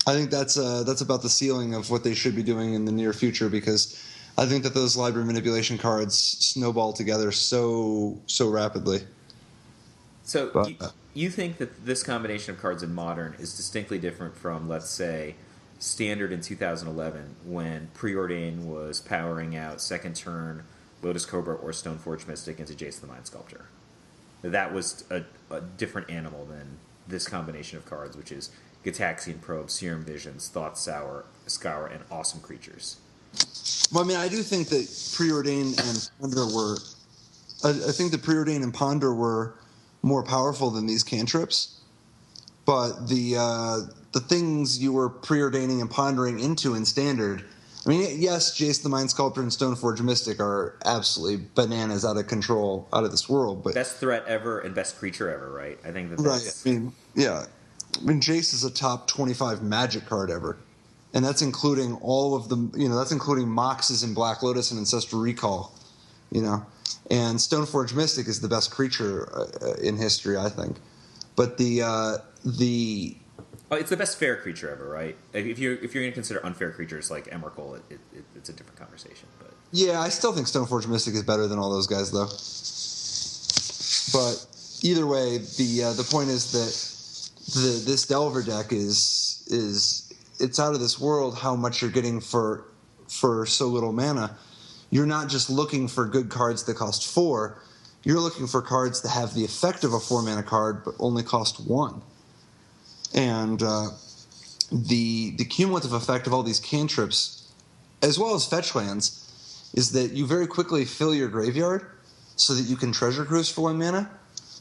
I think that's about the ceiling of what they should be doing in the near future, because I think that those library manipulation cards snowball together so rapidly. So you think that this combination of cards in Modern is distinctly different from, let's say, Standard in 2011, when Preordain was powering out second turn Lotus Cobra or Stoneforge Mystic into Jace the Mind Sculptor. That was a different animal than this combination of cards, which is Gitaxian Probe, Serum Visions, Thought Scour, and awesome creatures. Well, I mean, I do think that Preordain and Ponder were... I think that Preordain and Ponder were more powerful than these cantrips, but the things you were preordaining and pondering into in Standard, I mean, yes, Jace the Mind Sculptor and Stoneforge Mystic are absolutely bananas, out of control, out of this world. But best threat ever and best creature ever, right? I think that's... Right. I mean, yeah. I mean, Jace is a top 25 Magic card ever, and that's including all of them. That's including Moxes and Black Lotus and Ancestral Recall. And Stoneforge Mystic is the best creature in history, I think. But it's the best fair creature ever, right? If you're going to consider unfair creatures like Emrakul, it's a different conversation. But yeah, I still think Stoneforge Mystic is better than all those guys, though. But either way, the point is that this Delver deck is it's out of this world how much you're getting for so little mana. You're not just looking for good cards that cost 4. You're looking for cards that have the effect of a 4-mana card but only cost 1. And the cumulative effect of all these cantrips, as well as fetch lands, is that you very quickly fill your graveyard so that you can Treasure Cruise for 1 mana,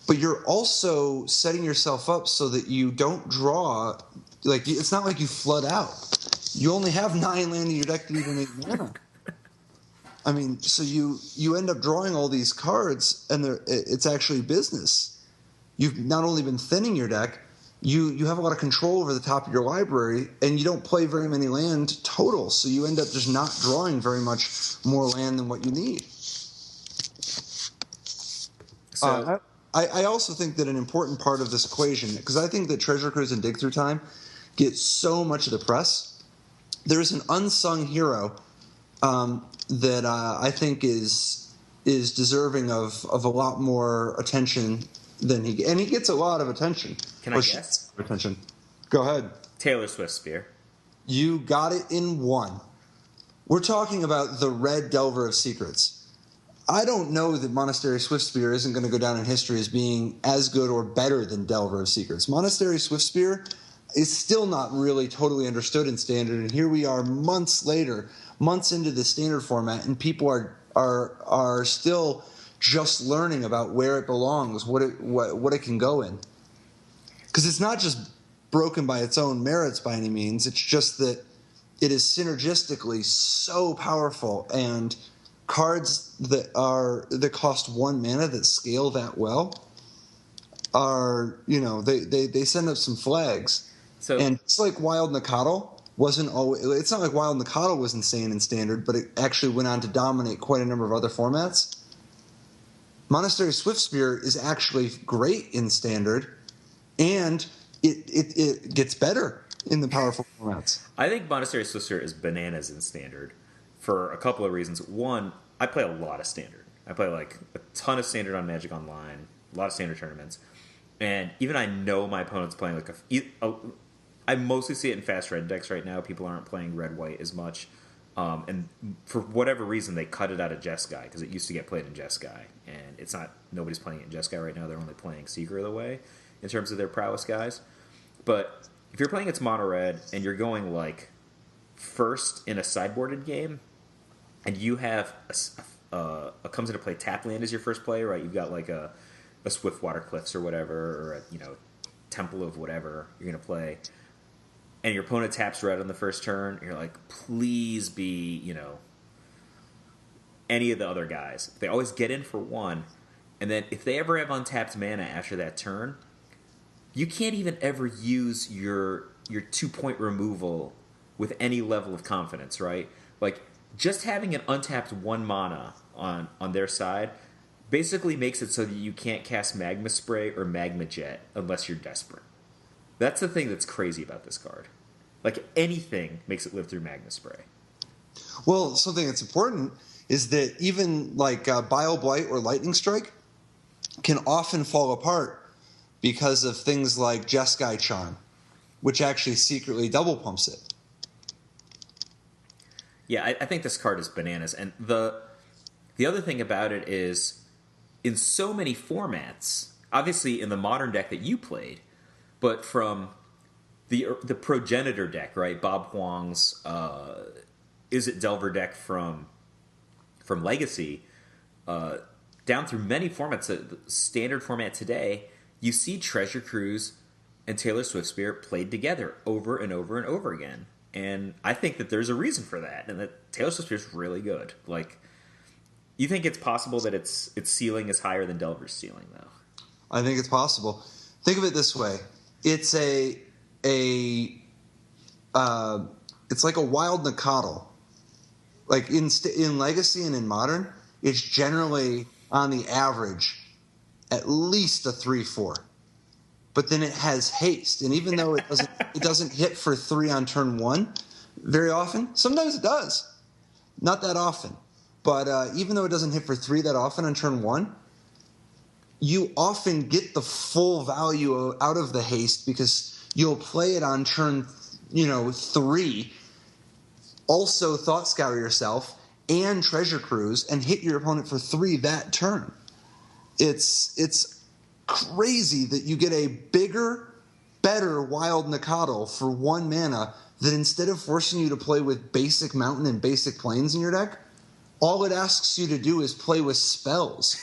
but you're also setting yourself up so that you don't draw... it's not like you flood out. You only have 9 land in your deck to even make mana. I mean, so you end up drawing all these cards, and it's actually business. You've not only been thinning your deck, you have a lot of control over the top of your library, and you don't play very many land total, so you end up just not drawing very much more land than what you need. So I also think that an important part of this equation, because I think that Treasure Cruise and Dig Through Time get so much of the press, there is an unsung hero that I think is deserving of a lot more attention than he gets a lot of attention. Can I guess? Attention. Go ahead. Taylor Swift Spear. You got it in one. We're talking about the Red Delver of Secrets. I don't know that Monastery Swiftspear isn't going to go down in history as being as good or better than Delver of Secrets. Monastery Swiftspear is still not really totally understood in Standard, and here we are months later, months into the Standard format, and people are still just learning about where it belongs, what it can go in. Because it's not just broken by its own merits by any means. It's just that it is synergistically so powerful, and cards that cost 1 mana that scale that well are, they send up some flags. And it's like Wild Nacatl wasn't always. It's not like Wild Nacatl was insane in Standard, but it actually went on to dominate quite a number of other formats. Monastery Swiftspear is actually great in Standard, and it gets better in the powerful formats. I think Monastery Swiftspear is bananas in Standard for a couple of reasons. One, I play a lot of Standard. I play like a ton of Standard on Magic Online, a lot of Standard tournaments, and even I know my opponent's playing like I mostly see it in fast red decks right now. People aren't playing red-white as much. And for whatever reason, they cut it out of Jeskai because it used to get played in Jeskai. And it's not, nobody's playing it in Jeskai right now. They're only playing Seeker of the Way in terms of their prowess guys. But if you're playing its mono red and you're going like first in a sideboarded game, and you have a comes into play tap land as your first play, right? You've got like a Swiftwater Cliffs or whatever, or a Temple of whatever you're going to play. And your opponent taps red on the first turn, you're like, please be, any of the other guys. They always get in for 1, and then if they ever have untapped mana after that turn, you can't even ever use your 2-point removal with any level of confidence, right? Like, just having an untapped 1 mana on their side basically makes it so that you can't cast Magma Spray or Magma Jet unless you're desperate. That's the thing that's crazy about this card. Like, anything makes it live through Magma Spray. Well, something that's important is that even like Bile Blight or Lightning Strike can often fall apart because of things like Jeskai Charm, which actually secretly double pumps it. Yeah, I think this card is bananas. And the other thing about it is, in so many formats, obviously in the Modern deck that you played, but from the progenitor deck, right? Bob Huang's Izzet Delver deck from Legacy, down through many formats, the standard format today, you see Treasure Cruise and Taylor Swift Spirit played together over and over and over again. And I think that there's a reason for that, and that Taylor Swift Spirit's really good. Like, you think it's possible that its ceiling is higher than Delver's ceiling, though? I think it's possible. Think of it this way: it's it's like a wild Nicodle. Like in Legacy and in Modern, it's generally on the average at least a 3/4. But then it has haste, and even though it doesn't hit for 3 on turn 1 very often. Sometimes it does, not that often. But even though it doesn't hit for 3 that often on turn 1, you often get the full value out of the haste because you'll play it on turn 3. Also Thought Scour yourself and Treasure Cruise and hit your opponent for 3 that turn. It's crazy that you get a bigger, better Wild Nicodle for 1 mana that instead of forcing you to play with basic Mountain and basic Plains in your deck, all it asks you to do is play with spells.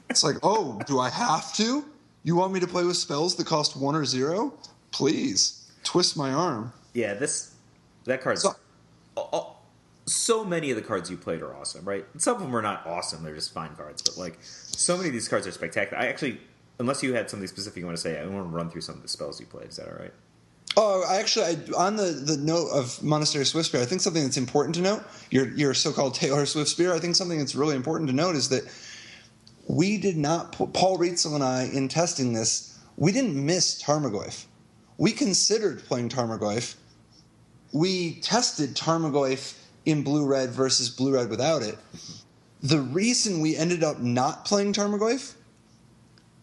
It's like, oh, do I have to? You want me to play with spells that cost 1 or 0? Please, twist my arm. Yeah, that card's... So many of the cards you played are awesome, right? Some of them are not awesome; they're just fine cards. But like, so many of these cards are spectacular. I actually, unless you had something specific you want to say, I want to run through some of the spells you played. Is that all right? Oh, on the note of Monastery Swift Spear, I think something that's important to note, your so-called Taylor Swift Spear, I think something that's really important to note is that we did not, Paul Rietzel and I, in testing this, we didn't miss Tarmogoyf. We considered playing Tarmogoyf. We tested Tarmogoyf in blue-red versus blue-red without it. The reason we ended up not playing Tarmogoyf,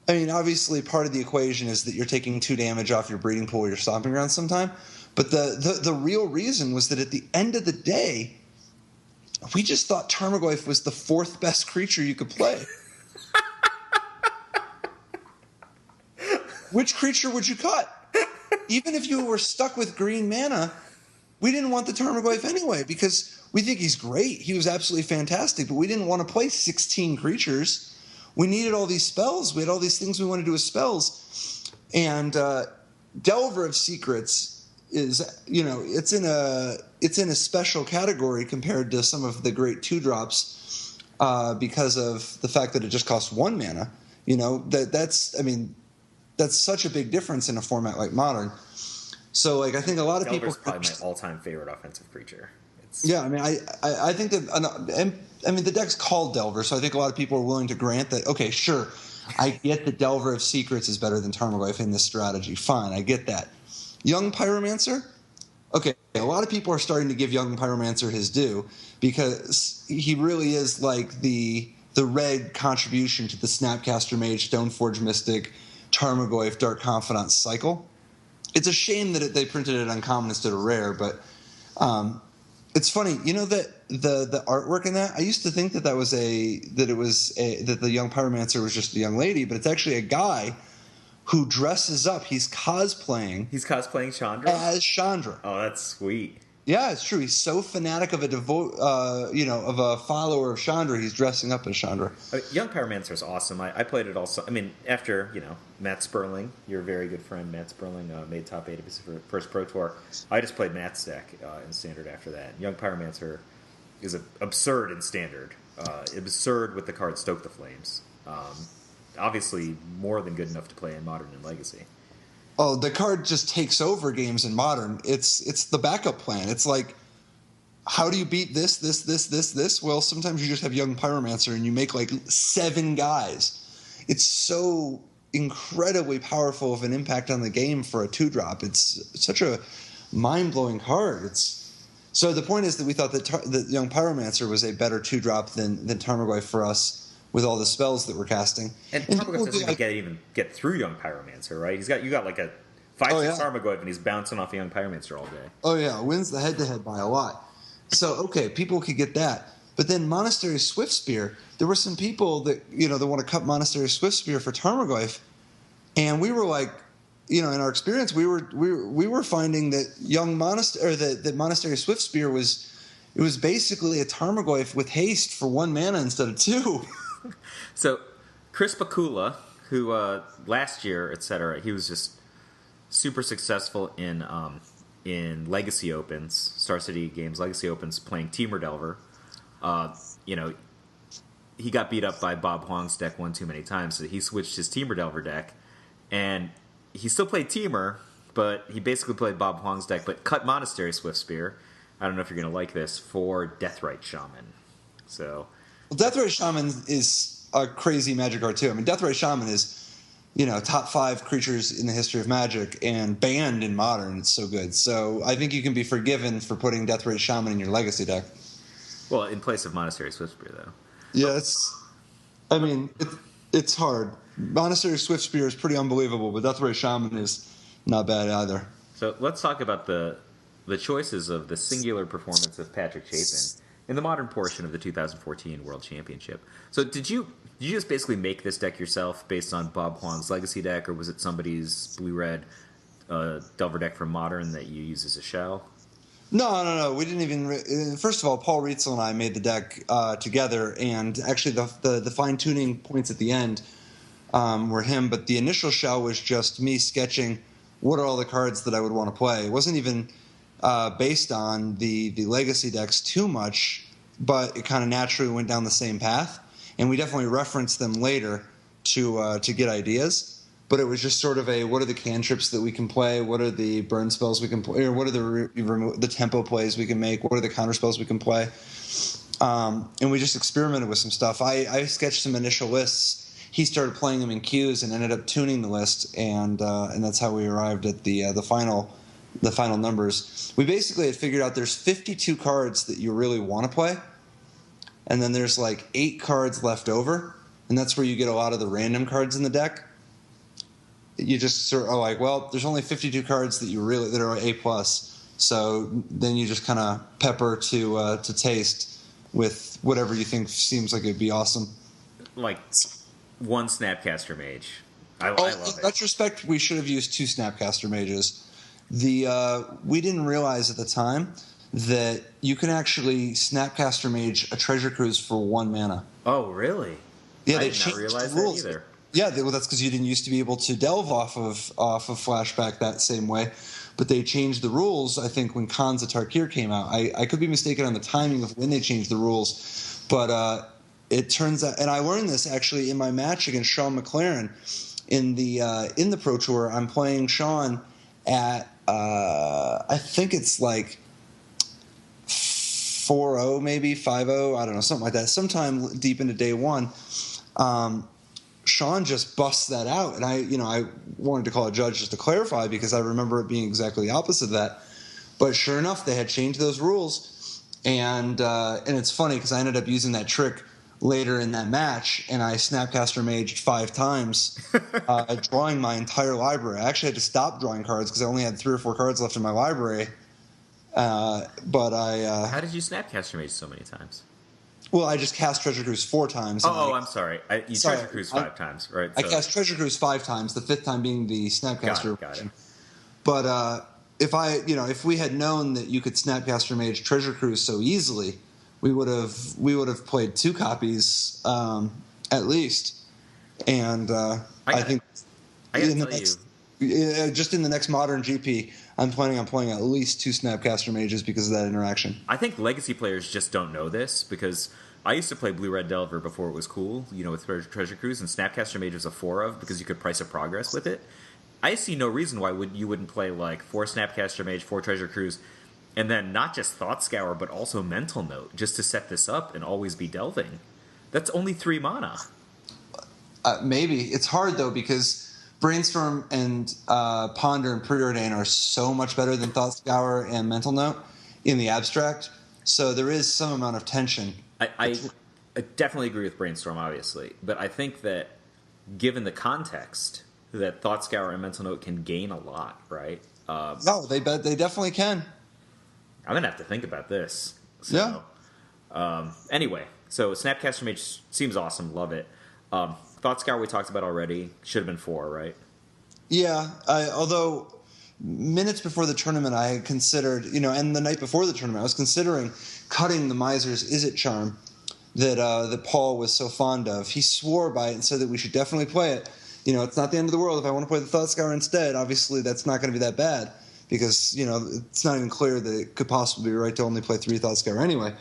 I mean, obviously part of the equation is that you're taking 2 damage off your breeding pool or your stomping ground sometime, but the real reason was that at the end of the day, we just thought Tarmogoyf was the 4th best creature you could play. Which creature would you cut? Even if you were stuck with green mana, we didn't want the Tarmogoyf anyway because we think he's great. He was absolutely fantastic, but we didn't want to play 16 creatures. We needed all these spells. We had all these things we wanted to do with spells. And Delver of Secrets is, it's in a special category compared to some of the great 2-drops because of the fact that it just costs 1 mana. That's such a big difference in a format like Modern. So, I think a lot of Delver's people... probably my all-time favorite offensive creature. Yeah, I think that... the deck's called Delver, so I think a lot of people are willing to grant that, okay, sure, I get that Delver of Secrets is better than Tarmogoyf in this strategy. Fine, I get that. Young Pyromancer? Okay, a lot of people are starting to give Young Pyromancer his due because he really is like the red contribution to the Snapcaster Mage, Stoneforge Mystic, Tarmogoyf, Dark Confidant cycle. It's a shame that they printed it uncommon instead of rare, but it's funny. That the artwork in that, I used to think that the Young Pyromancer was just a young lady, but it's actually a guy who dresses up. He's cosplaying. He's cosplaying Chandra? As Chandra. Oh, that's sweet. Yeah, it's true. He's so fanatic of a follower of Chandra, he's dressing up as Chandra. Young Pyromancer is awesome. I played it also. I mean, after Matt Sperling, your very good friend Matt Sperling, made top 8 of his first Pro Tour. I just played Matt's deck in Standard after that. Young Pyromancer is absurd in Standard. Absurd with the card Stoke the Flames. Obviously, more than good enough to play in Modern and Legacy. Oh, the card just takes over games in Modern. It's the backup plan. It's like, how do you beat this? Well, sometimes you just have Young Pyromancer and you make like 7 guys. It's so incredibly powerful of an impact on the game for a 2-drop. It's such a mind-blowing card. So the point is that we thought that Young Pyromancer was a better 2-drop than Tarmogoyf for us with all the spells that we're casting. And Tarmogoyf doesn't even get through Young Pyromancer, right? You got like a 5/6 Tarmogoyf and he's bouncing off a Young Pyromancer all day. Oh yeah, wins the head-to-head by a lot. So okay, people could get that. But then Monastery Swiftspear, there were some people that that want to cut Monastery Swiftspear for Tarmogoyf, and we were like, in our experience, we were finding that that Monastery Swiftspear was basically a Tarmogoyf with haste for 1 mana instead of 2. So Chris Bakula, who last year, etc., he was just super successful in Legacy Opens, Star City Games Legacy Opens, playing Temur Delver. He got beat up by Bob Huang's deck one too many times, so he switched his Temur Delver deck, and he still played Temur, but he basically played Bob Huang's deck, but cut Monastery Swiftspear. I don't know if you're going to like this, for Deathrite Shaman. So, Deathrite Shaman is a crazy Magic card too. I mean, Deathrite Shaman is top 5 creatures in the history of Magic and banned in Modern. It's so good. So I think you can be forgiven for putting Deathrite Shaman in your Legacy deck. Well, in place of Monastery Swiftspear, though. Yeah, it's hard. Monastery Swiftspear is pretty unbelievable, but Deathrite Shaman is not bad either. So let's talk about the choices of the singular performance of Patrick Chapin in the Modern portion of the 2014 World Championship. So did you just basically make this deck yourself based on Bob Huang's Legacy deck, or was it somebody's blue-red Delver deck from Modern that you use as a shell? No. We didn't even. First of all, Paul Rietzel and I made the deck together, and actually the fine-tuning points at the end were him. But the initial shell was just me sketching what are all the cards that I would want to play. It wasn't even based on the Legacy decks too much, but it kind of naturally went down the same path. And we definitely referenced them later to get ideas. But it was just sort of what are the cantrips that we can play? What are the burn spells we can play? Or what are the tempo plays we can make? What are the counter spells we can play? And we just experimented with some stuff. I sketched some initial lists. He started playing them in queues and ended up tuning the list, and that's how we arrived at the final numbers. We basically had figured out there's 52 cards that you really want to play, and then there's like 8 cards left over, and that's where you get a lot of the random cards in the deck. You just sort of are like, well, there's only 52 cards that are A+, so then you just kind of pepper to taste with whatever you think seems like it'd be awesome. Like one Snapcaster Mage. I love it. In retrospect, we should have used 2 Snapcaster Mages. We didn't realize at the time that you can actually Snapcaster Mage a Treasure Cruise for 1 mana. Oh, really? Yeah, I they did not changed realize the rules. that either. Yeah, well, that's because you didn't used to be able to delve off of Flashback that same way. But they changed the rules, I think, when Khans of Tarkir came out. I could be mistaken on the timing of when they changed the rules, but it turns out, and I learned this actually in my match against Sean McLaren in the Pro Tour. I'm playing Sean at I think it's like 4-0, maybe 5-0, I don't know, something like that. Sometime deep into day 1. Sean just busts that out, and I wanted to call a judge just to clarify because I remember it being exactly the opposite of that. But sure enough, they had changed those rules, and it's funny because I ended up using that trick later in that match, and I Snapcaster Maged 5 times, drawing my entire library. I actually had to stop drawing cards because I only had 3 or 4 cards left in my library. But I. How did you Snapcaster Mage so many times? Well, I just cast Treasure Cruise 4 times. I'm sorry. You Treasure Cruise 5 times, right? I cast Treasure Cruise 5 times, the 5th time being the Snapcaster. Got it. But if we had known that you could Snapcaster Mage Treasure Cruise so easily, we would have played 2 copies at least. And I think just in the next Modern GP, I'm planning on playing at least 2 Snapcaster Mages because of that interaction. I think Legacy players just don't know this because I used to play Blue-Red Delver before it was cool, with Treasure Cruise, and Snapcaster Mage was a 4 of because you could price a progress with it. I see no reason why you wouldn't play like 4 Snapcaster Mage, 4 Treasure Cruise, And then not just Thought Scour, but also Mental Note, just to set this up and always be delving. That's only 3 mana. Maybe. It's hard, though, because Brainstorm and Ponder and Preordain are so much better than Thought Scour and Mental Note in the abstract. So there is some amount of tension. I definitely agree with Brainstorm, obviously. But I think that, given the context, that Thought Scour and Mental Note can gain a lot, right? No, they definitely can. I'm going to have to think about this. So, yeah. Anyway, so Snapcaster Mage seems awesome. Love it. Thought Scour we talked about already. Should have been 4, right? Yeah. Although minutes before the tournament, I had considered, and the night before the tournament, I was considering cutting the Miser's Izzet charm that Paul was so fond of. He swore by it and said that we should definitely play it. It's not the end of the world. If I want to play the Thought Scour instead, obviously that's not going to be that bad because, it's not even clear that it could possibly be right to only play 3 Thought Scour anyway.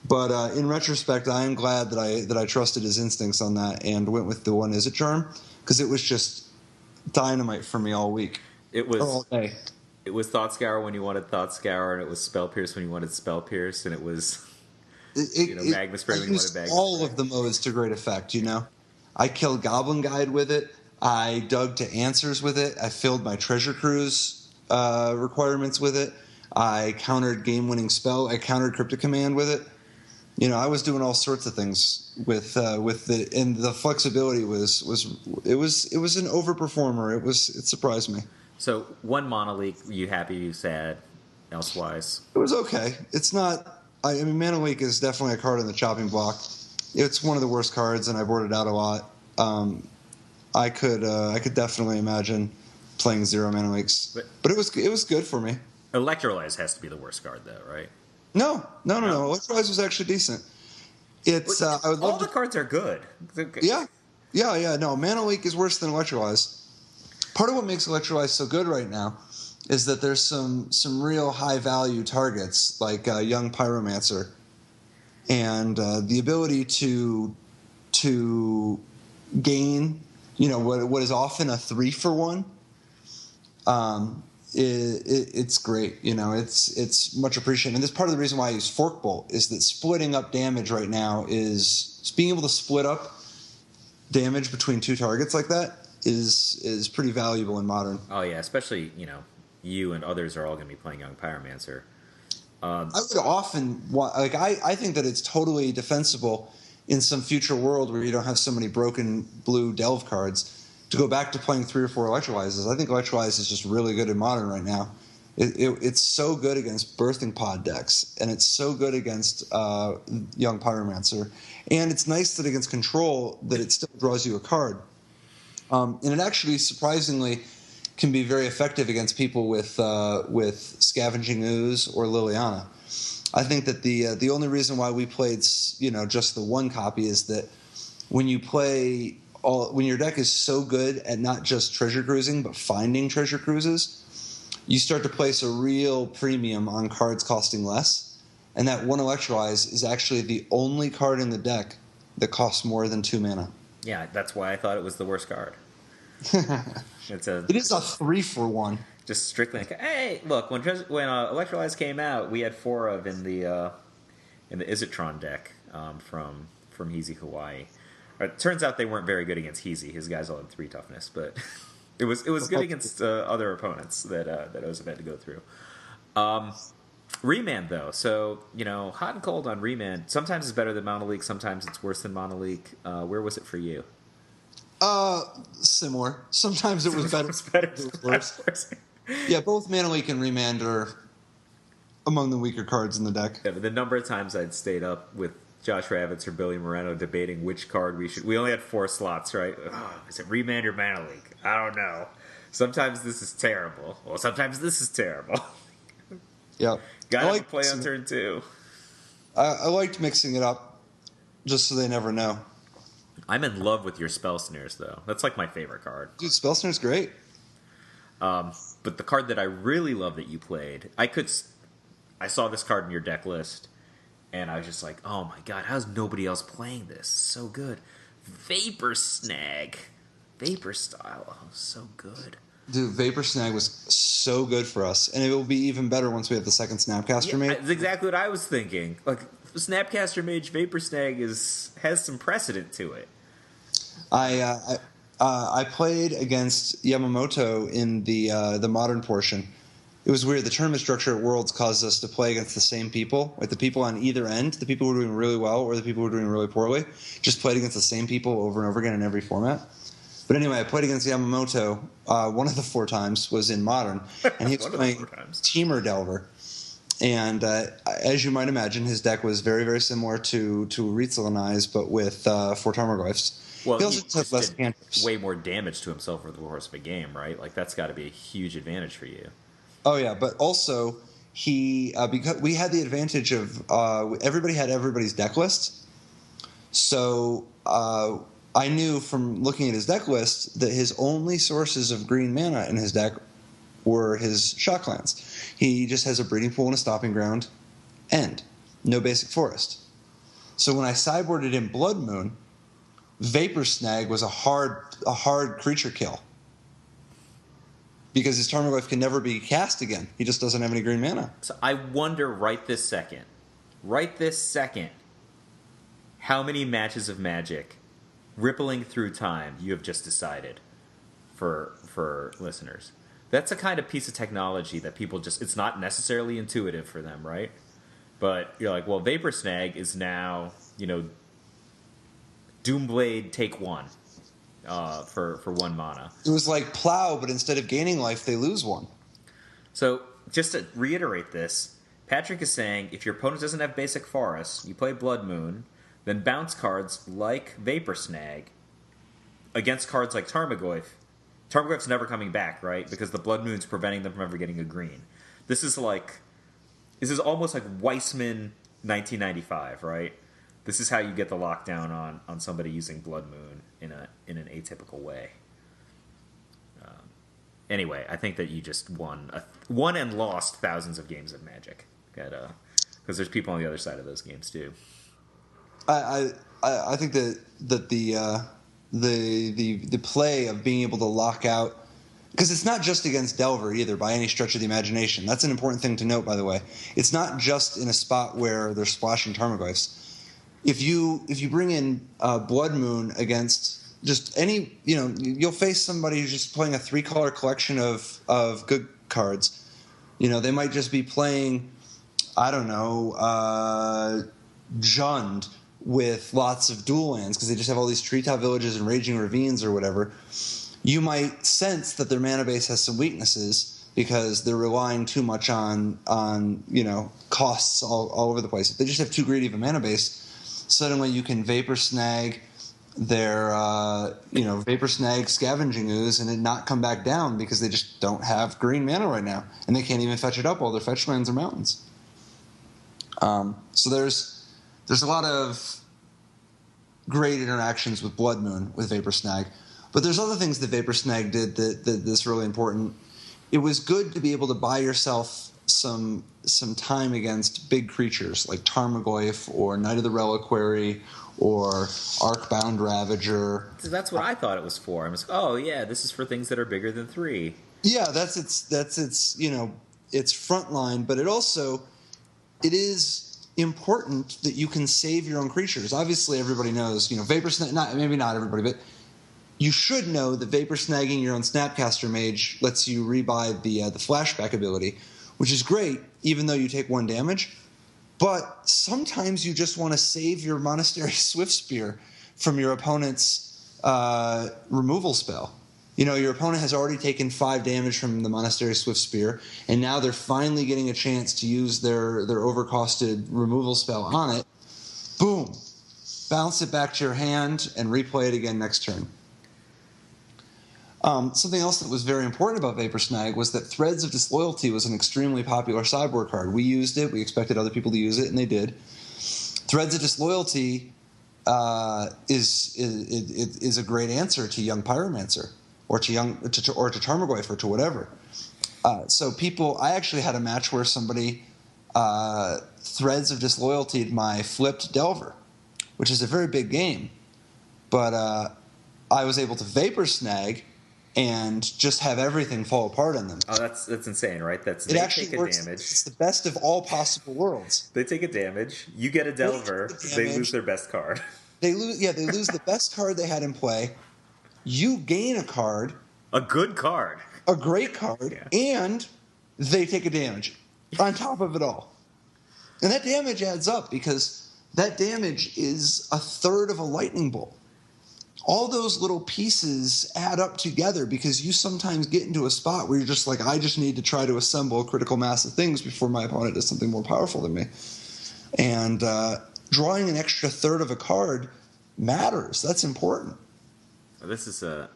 But in retrospect, I am glad that I trusted his instincts on that and went with the 1 Izzet charm because it was just dynamite for me all week. It was all day. It was Thought Scour when you wanted Thought Scour, and it was Spell Pierce when you wanted Spell Pierce, and it was Magma Spray when you wanted Magma all Spray. of the modes to great effect. I killed Goblin Guide with it. I dug to answers with it. I filled my Treasure Cruise requirements with it. I countered game-winning spell. I countered Cryptic Command with it. I was doing all sorts of things with the, and the flexibility was an overperformer. It surprised me. So 1 Mana Leak, you happy, you sad, elsewise? It was okay. It's not. I mean, Mana Leak is definitely a card on the chopping block. It's one of the worst cards, and I board it out a lot. I could definitely imagine playing 0 Mana Leaks, but it was good for me. Electrolyze has to be the worst card, though, right? No. Electrolyze was actually decent. It's I would love all the cards are good. Yeah. No, Mana Leak is worse than Electrolyze. Part of what makes Electrolyze so good right now is that there's some real high value targets like Young Pyromancer, and the ability to gain what is often a 3-for-1. It's great. It's much appreciated. And this part of the reason why I use Fork Bolt is that splitting up damage right now is being able to split up damage between 2 targets like that is pretty valuable in Modern. Oh yeah, especially you and others are all going to be playing Young Pyromancer. I would often want, I think that it's totally defensible in some future world where you don't have so many broken blue Delve cards to go back to playing 3 or 4 Electrolyzes. I think Electrolyze is just really good in Modern right now. It's so good against Birthing Pod decks, and it's so good against Young Pyromancer. And it's nice that against Control that it still draws you a card. And it actually, surprisingly, can be very effective against people with Scavenging Ooze or Liliana. I think that the only reason why we played just the 1 copy is that when you play when your deck is so good at not just treasure cruising but finding treasure cruises, you start to place a real premium on cards costing less, and that 1 Electrolyze is actually the only card in the deck that costs more than 2 mana. Yeah, that's why I thought it was the worst card. It is a 3-for-1. Just strictly hey, look, when Electrolyze came out, we had 4 of in the Izzetron deck from Heezy Hawaii. It turns out they weren't very good against Heezy. His guys all had 3 toughness, but it was good against other opponents that Ozef had to go through. Remand, though. So, hot and cold on Remand. Sometimes it's better than Mana Leak. Sometimes it's worse than Mana Leak. Where was it for you? Similar. Sometimes it was better. It was worse. Yeah, both Mana Leak and Remand are among the weaker cards in the deck. Yeah, but the number of times I'd stayed up with Josh Ravitz or Billy Moreno debating which card we only had 4 slots, right? Is it Remand or Mana Leak? I don't know. Sometimes this is terrible. Well, sometimes this is terrible. Yeah. Gotta play on turn 2. I liked mixing it up just so they never know. I'm in love with your Spell Snares, though. That's like my favorite card. Dude, Spell Snare's great. But the card that I really love that you played, I saw this card in your deck list, and I was just like, oh my god, how's nobody else playing this? So good. Vapor Snag. Vapor Style. Oh, so good. Dude, Vapor Snag was so good for us, and it will be even better once we have the second Snapcaster mate. That's exactly what I was thinking. Like, Snapcaster Mage Vapor Snag has some precedent to it. I played against Yamamoto in the modern portion. It was weird. The tournament structure at Worlds caused us to play against the same people, like the people on either end, the people who were doing really well or the people who were doing really poorly, just played against the same people over and over again in every format. But anyway, I played against Yamamoto. One of the 4 times was in Modern, and he was playing Teamer Delver. And as you might imagine, his deck was very, very similar to Ritzel and I's, but with 4 Tarmogoyfs. Well, he also took less cantrips. Way more damage to himself over the course of a game, right? Like, that's got to be a huge advantage for you. Oh, yeah, but also, he because we had the advantage of everybody had everybody's deck list. So I knew from looking at his deck list that his only sources of green mana in his deck were his shot clans. He just has a breeding pool and a stopping ground, and no basic forest. So when I sideboarded in Blood Moon, Vapor Snag was a hard creature kill. Because his Tarmogoyf can never be cast again. He just doesn't have any green mana. So I wonder right this second, how many matches of Magic rippling through time you have just decided for listeners. That's a kind of piece of technology that people just, it's not necessarily intuitive for them, right? But you're like, well, Vapor Snag is now, Doomblade take 1 for 1 mana. It was like Plow, but instead of gaining life, they lose 1. So just to reiterate this, Patrick is saying if your opponent doesn't have basic forests, you play Blood Moon, then bounce cards like Vapor Snag against cards like Tarmogoyf. Tarmogoyf's never coming back, right? Because the Blood Moon's preventing them from ever getting a green. This is almost like Weissman 1995, right? This is how you get the lockdown on somebody using Blood Moon in an atypical way. Anyway, I think that you just won and lost thousands of games of Magic, because there's people on the other side of those games too. I think that the play of being able to lock out, because it's not just against Delver either by any stretch of the imagination. That's an important thing to note, by the way. It's not just in a spot where they're splashing Tarmogoyfs. If you bring in Blood Moon against just any, you'll face somebody who's just playing a 3-color collection of good cards. They might just be playing, I don't know, Jund with lots of dual lands because they just have all these treetop villages and raging ravines or whatever. You might sense that their mana base has some weaknesses because they're relying too much on costs all over the place. If they just have too greedy of a mana base, suddenly you can Vapor Snag their Vapor Snag Scavenging Ooze and it not come back down because they just don't have green mana right now and they can't even fetch it up. All their fetch lands are mountains. So there's a lot of great interactions with Blood Moon with Vapor Snag, but there's other things that Vapor Snag did that's really important. It was good to be able to buy yourself some time against big creatures like Tarmogoyf or Knight of the Reliquary or Arcbound Ravager. So that's what I thought it was for. I was like, oh yeah, this is for things that are bigger than 3. Yeah, that's its its front line, but it is important that you can save your own creatures. Obviously, everybody knows, Vapor Snag, maybe not everybody, but you should know that Vapor Snagging your own Snapcaster Mage lets you rebuy the flashback ability, which is great, even though you take 1 damage. But sometimes you just want to save your Monastery Swiftspear from your opponent's removal spell. Your opponent has already taken 5 damage from the Monastery Swiftspear, and now they're finally getting a chance to use their overcosted removal spell on it. Boom. Bounce it back to your hand and replay it again next turn. Something else that was very important about Vapor Snag was that Threads of Disloyalty was an extremely popular sideboard card. We used it. We expected other people to use it, and they did. Threads of Disloyalty is a great answer to Young Pyromancer or to Tarmogoyf or to whatever. So I actually had a match where somebody Threads of Disloyalty my flipped Delver, which is a very big game. But I was able to Vapor Snag and just have everything fall apart on them. Oh, that's insane, right? It actually works. It's the best of all possible worlds. They take a damage. You get a Delver. They lose their best card. They lose the best card they had in play. You gain a card. A good card. A great card. Yeah. And they take a damage on top of it all. And that damage adds up because that damage is a third of a lightning bolt. All those little pieces add up together because you sometimes get into a spot where you're just like, I just need to try to assemble a critical mass of things before my opponent does something more powerful than me. And drawing an extra third of a card matters. That's important. This is if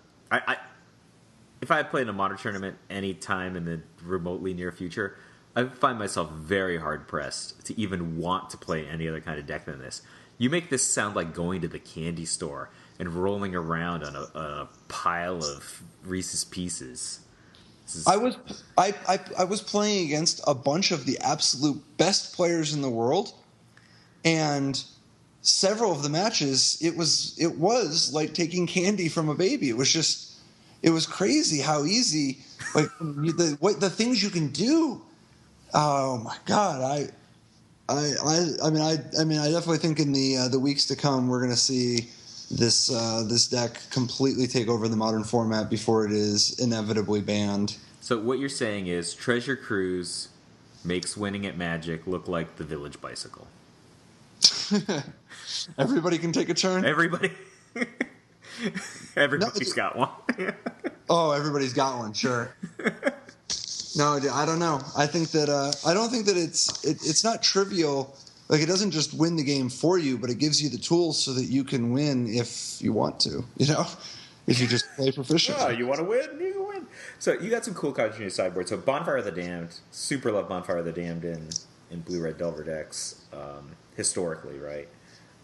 I had played in a Modern tournament any time in the remotely near future, I find myself very hard-pressed to even want to play any other kind of deck than this. You make this sound like going to the candy store and rolling around on a pile of Reese's Pieces. I was playing against a bunch of the absolute best players in the world, and several of the matches it was like taking candy from a baby. It was crazy how easy, like the things you can do. Oh my God! I mean, I definitely think in the weeks to come we're going to see this deck completely take over the Modern format before it is inevitably banned. So what you're saying is Treasure Cruise makes winning at Magic look like the Village Bicycle. Everybody can take a turn. Everybody's got one. Oh, everybody's got one. Sure. No, I don't know. I think that I don't think that it's not trivial. Like, it doesn't just win the game for you, but it gives you the tools so that you can win if you want to. You know, if you just play proficiently. Oh, you want to win? You can win. So you got some cool cards in your sideboard. So Bonfire of the Damned, super love Bonfire of the Damned in blue-red Delver decks historically, right?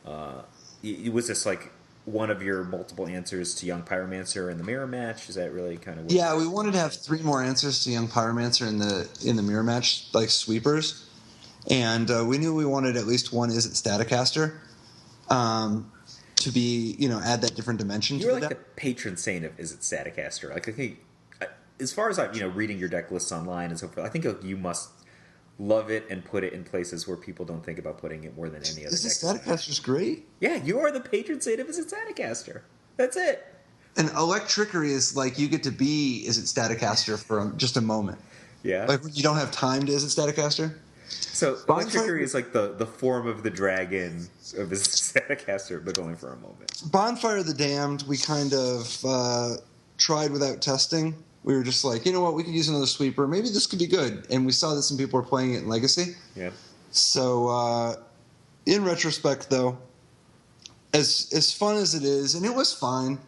Was this like one of your multiple answers to Young Pyromancer in the mirror match? Is that really kind of what we wanted to have 3 more answers to Young Pyromancer in the mirror match, like sweepers, and we knew we wanted at least one Izzet Staticaster to be, add that different dimension. You're like the patron saint of Izzet Staticaster. Like, I think, as far as I'm reading your deck lists online and so forth, I think you must love it and put it in places where people don't think about putting it more than any other deck. Izzet Staticaster's great. Yeah, you are the patron saint of Izzet Staticaster. That's it. And Electrickery is like you get to be Izzet Staticaster for just a moment. Yeah. Like when you don't have time to Izzet Staticaster. So Electrickery is like the form of the dragon of Izzet Staticaster, but only for a moment. Bonfire of the Damned, we kind of tried without testing. We were just like, you know what, we could use another sweeper. Maybe this could be good. And we saw that some people were playing it in Legacy. Yeah. So, in retrospect, though, as fun as it is, and it was fine,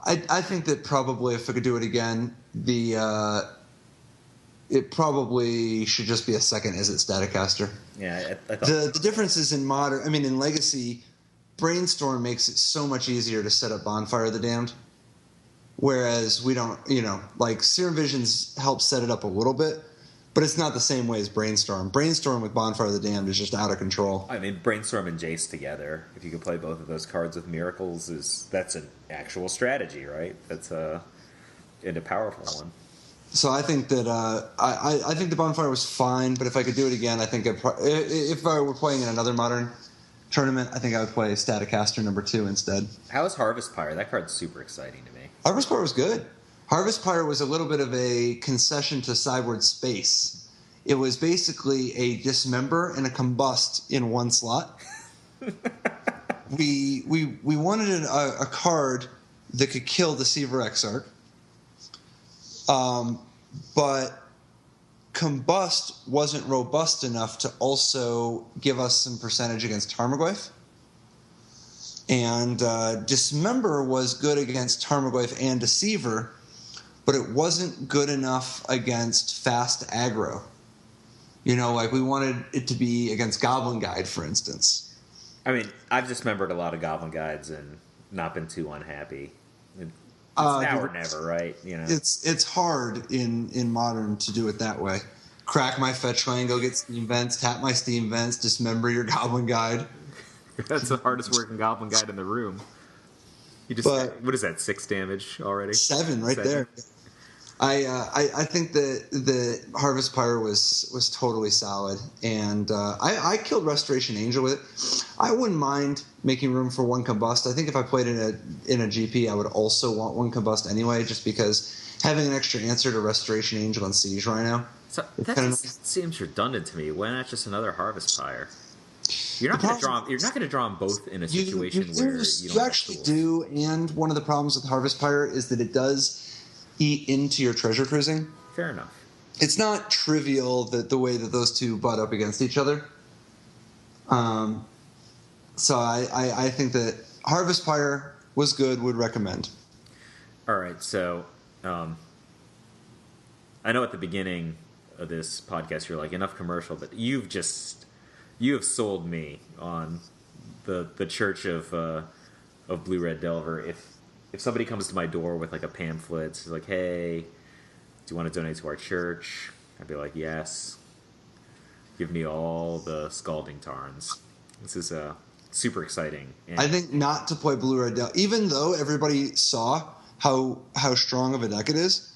I think that probably if I could do it again, it probably should just be a second Izzet Staticaster. Yeah, I thought... The difference is in in Legacy, Brainstorm makes it so much easier to set up Bonfire of the Damned. Whereas we don't, like Serum Visions helps set it up a little bit, but it's not the same way as Brainstorm. Brainstorm with Bonfire of the Damned is just out of control. I mean, Brainstorm and Jace together, if you can play both of those cards with Miracles, that's an actual strategy, right? That's and a powerful one. So I think that I think the Bonfire was fine, but if I could do it again, I think if I were playing in another Modern tournament, I think I would play Staticaster number 2 instead. How is Harvest Pyre? That card's super exciting to me. Harvest Pyre was good. Harvest Pyre was a little bit of a concession to sideboard space. It was basically a Dismember and a Combust in one slot. we wanted a card that could kill Deceiver Exarch. But Combust wasn't robust enough to also give us some percentage against Tarmogoyf. And Dismember was good against Tarmogoyf and Deceiver, but it wasn't good enough against fast aggro. Like we wanted it to be against Goblin Guide, for instance. I mean, I've dismembered a lot of Goblin Guides and not been too unhappy. It's now or never, right? It's hard in Modern to do it that way. Crack my fetch land, go get Steam Vents, tap my Steam Vents, dismember your Goblin Guide. That's the hardest working Goblin Guide in the room. You just But what is that? 6 damage already? 7 right 7? there. I think the Harvest Pyre was totally solid, and I killed Restoration Angel with it. I wouldn't mind making room for 1 Combust. I think if I played in a GP, I would also want 1 Combust anyway, just because having an extra answer to Restoration Angel and Siege Rhino. So that just seems redundant to me. Why not just another Harvest Pyre? You're not going to draw. You're not going to draw them both in a situation where you don't. You actually do, and one of the problems with Harvest Pyre is that it does eat into your treasure cruising. Fair enough. It's not trivial that the way that those two butt up against each other. So I think that Harvest Pyre was good. Would recommend. All right, so I know at the beginning of this podcast you're like enough commercial, but you have sold me on the Church of Blue Red Delver. If somebody comes to my door with like a pamphlet, it's like, hey, do you want to donate to our church? I'd be like, yes. Give me all the Scalding Tarns. This is super exciting. And I think not to play Blue Red Delver, even though everybody saw how strong of a deck it is,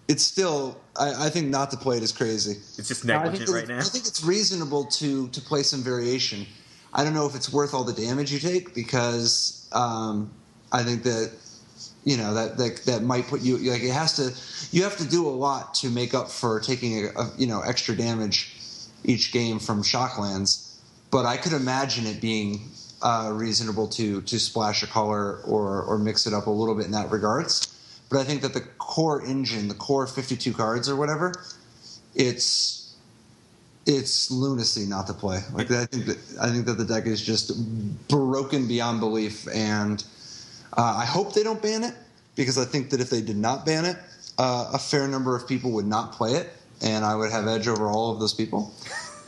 it's still, I think not to play it is crazy. It's just negligent right now. I think it's reasonable to play some variation. I don't know if it's worth all the damage you take, because I think that that might put you like you have to do a lot to make up for taking a extra damage each game from Shocklands. But I could imagine it being reasonable to splash a color or mix it up a little bit in that regards. But I think that the core engine, the core 52 cards or whatever, it's lunacy not to play. Like I think that the deck is just broken beyond belief, and I hope they don't ban it, because I think that if they did not ban it, a fair number of people would not play it, and I would have edge over all of those people.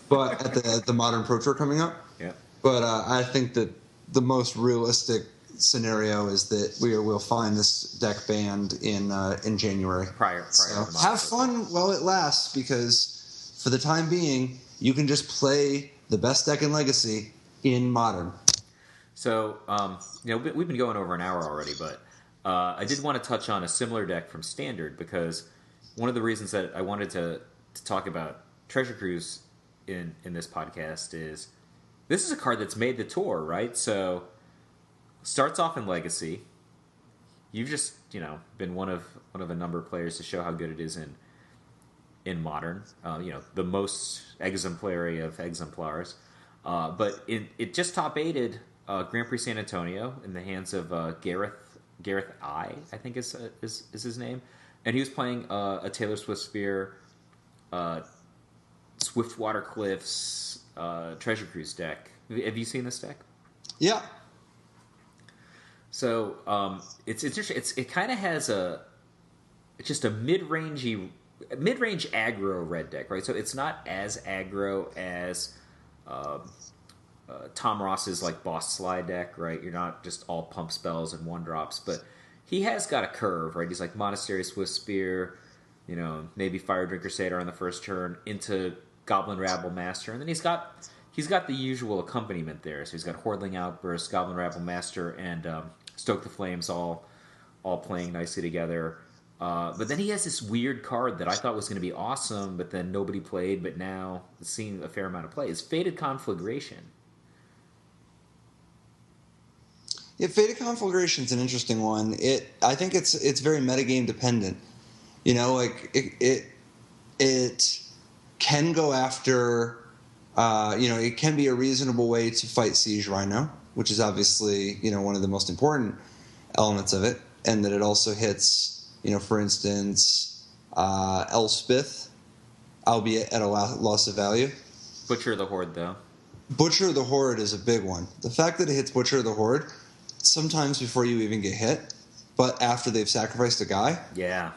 But at the Modern Pro Tour coming up, yeah. But I think that the most realistic scenario is that we'll find this deck banned in January. Prior so to the have fun while it lasts, because for the time being, you can just play the best deck in Legacy in Modern. So we've been going over an hour already, but I did want to touch on a similar deck from Standard, because one of the reasons that I wanted to talk about Treasure Cruise in this podcast is this is a card that's made the tour, right? So starts off in Legacy. You've just been one of a number of players to show how good it is in Modern. The most exemplary of exemplars. But it just top 8'd Grand Prix San Antonio in the hands of Gareth I think is his name, and he was playing a Taylor Swift Spear, Swiftwater Cliffs, Treasure Cruise deck. Have you seen this deck? Yeah. So it kind of has just a mid-range aggro red deck, right? So it's not as aggro as Tom Ross's like Boss Slide deck, right? You're not just all pump spells and 1-drops, but he has got a curve, right? He's like Monastery Swift Spear, maybe Fire Drinker Satyr on the first turn into Goblin Rabble Master, and then he's got the usual accompaniment there. So he's got Hordling Outburst, Goblin Rabble Master, and Stoke the Flames all playing nicely together. But then he has this weird card that I thought was going to be awesome, but then nobody played, but now it's seen a fair amount of play. It's Fated Conflagration. Yeah, Fated Conflagration is an interesting one. I think it's very metagame dependent. It can go after. It can be a reasonable way to fight Siege Rhino, which is obviously one of the most important elements of it, and that it also hits for instance Elspeth, albeit at a loss of value. Butcher of the Horde, though. Butcher of the Horde is a big one. The fact that it hits Butcher of the Horde sometimes before you even get hit, but after they've sacrificed a guy. Yeah,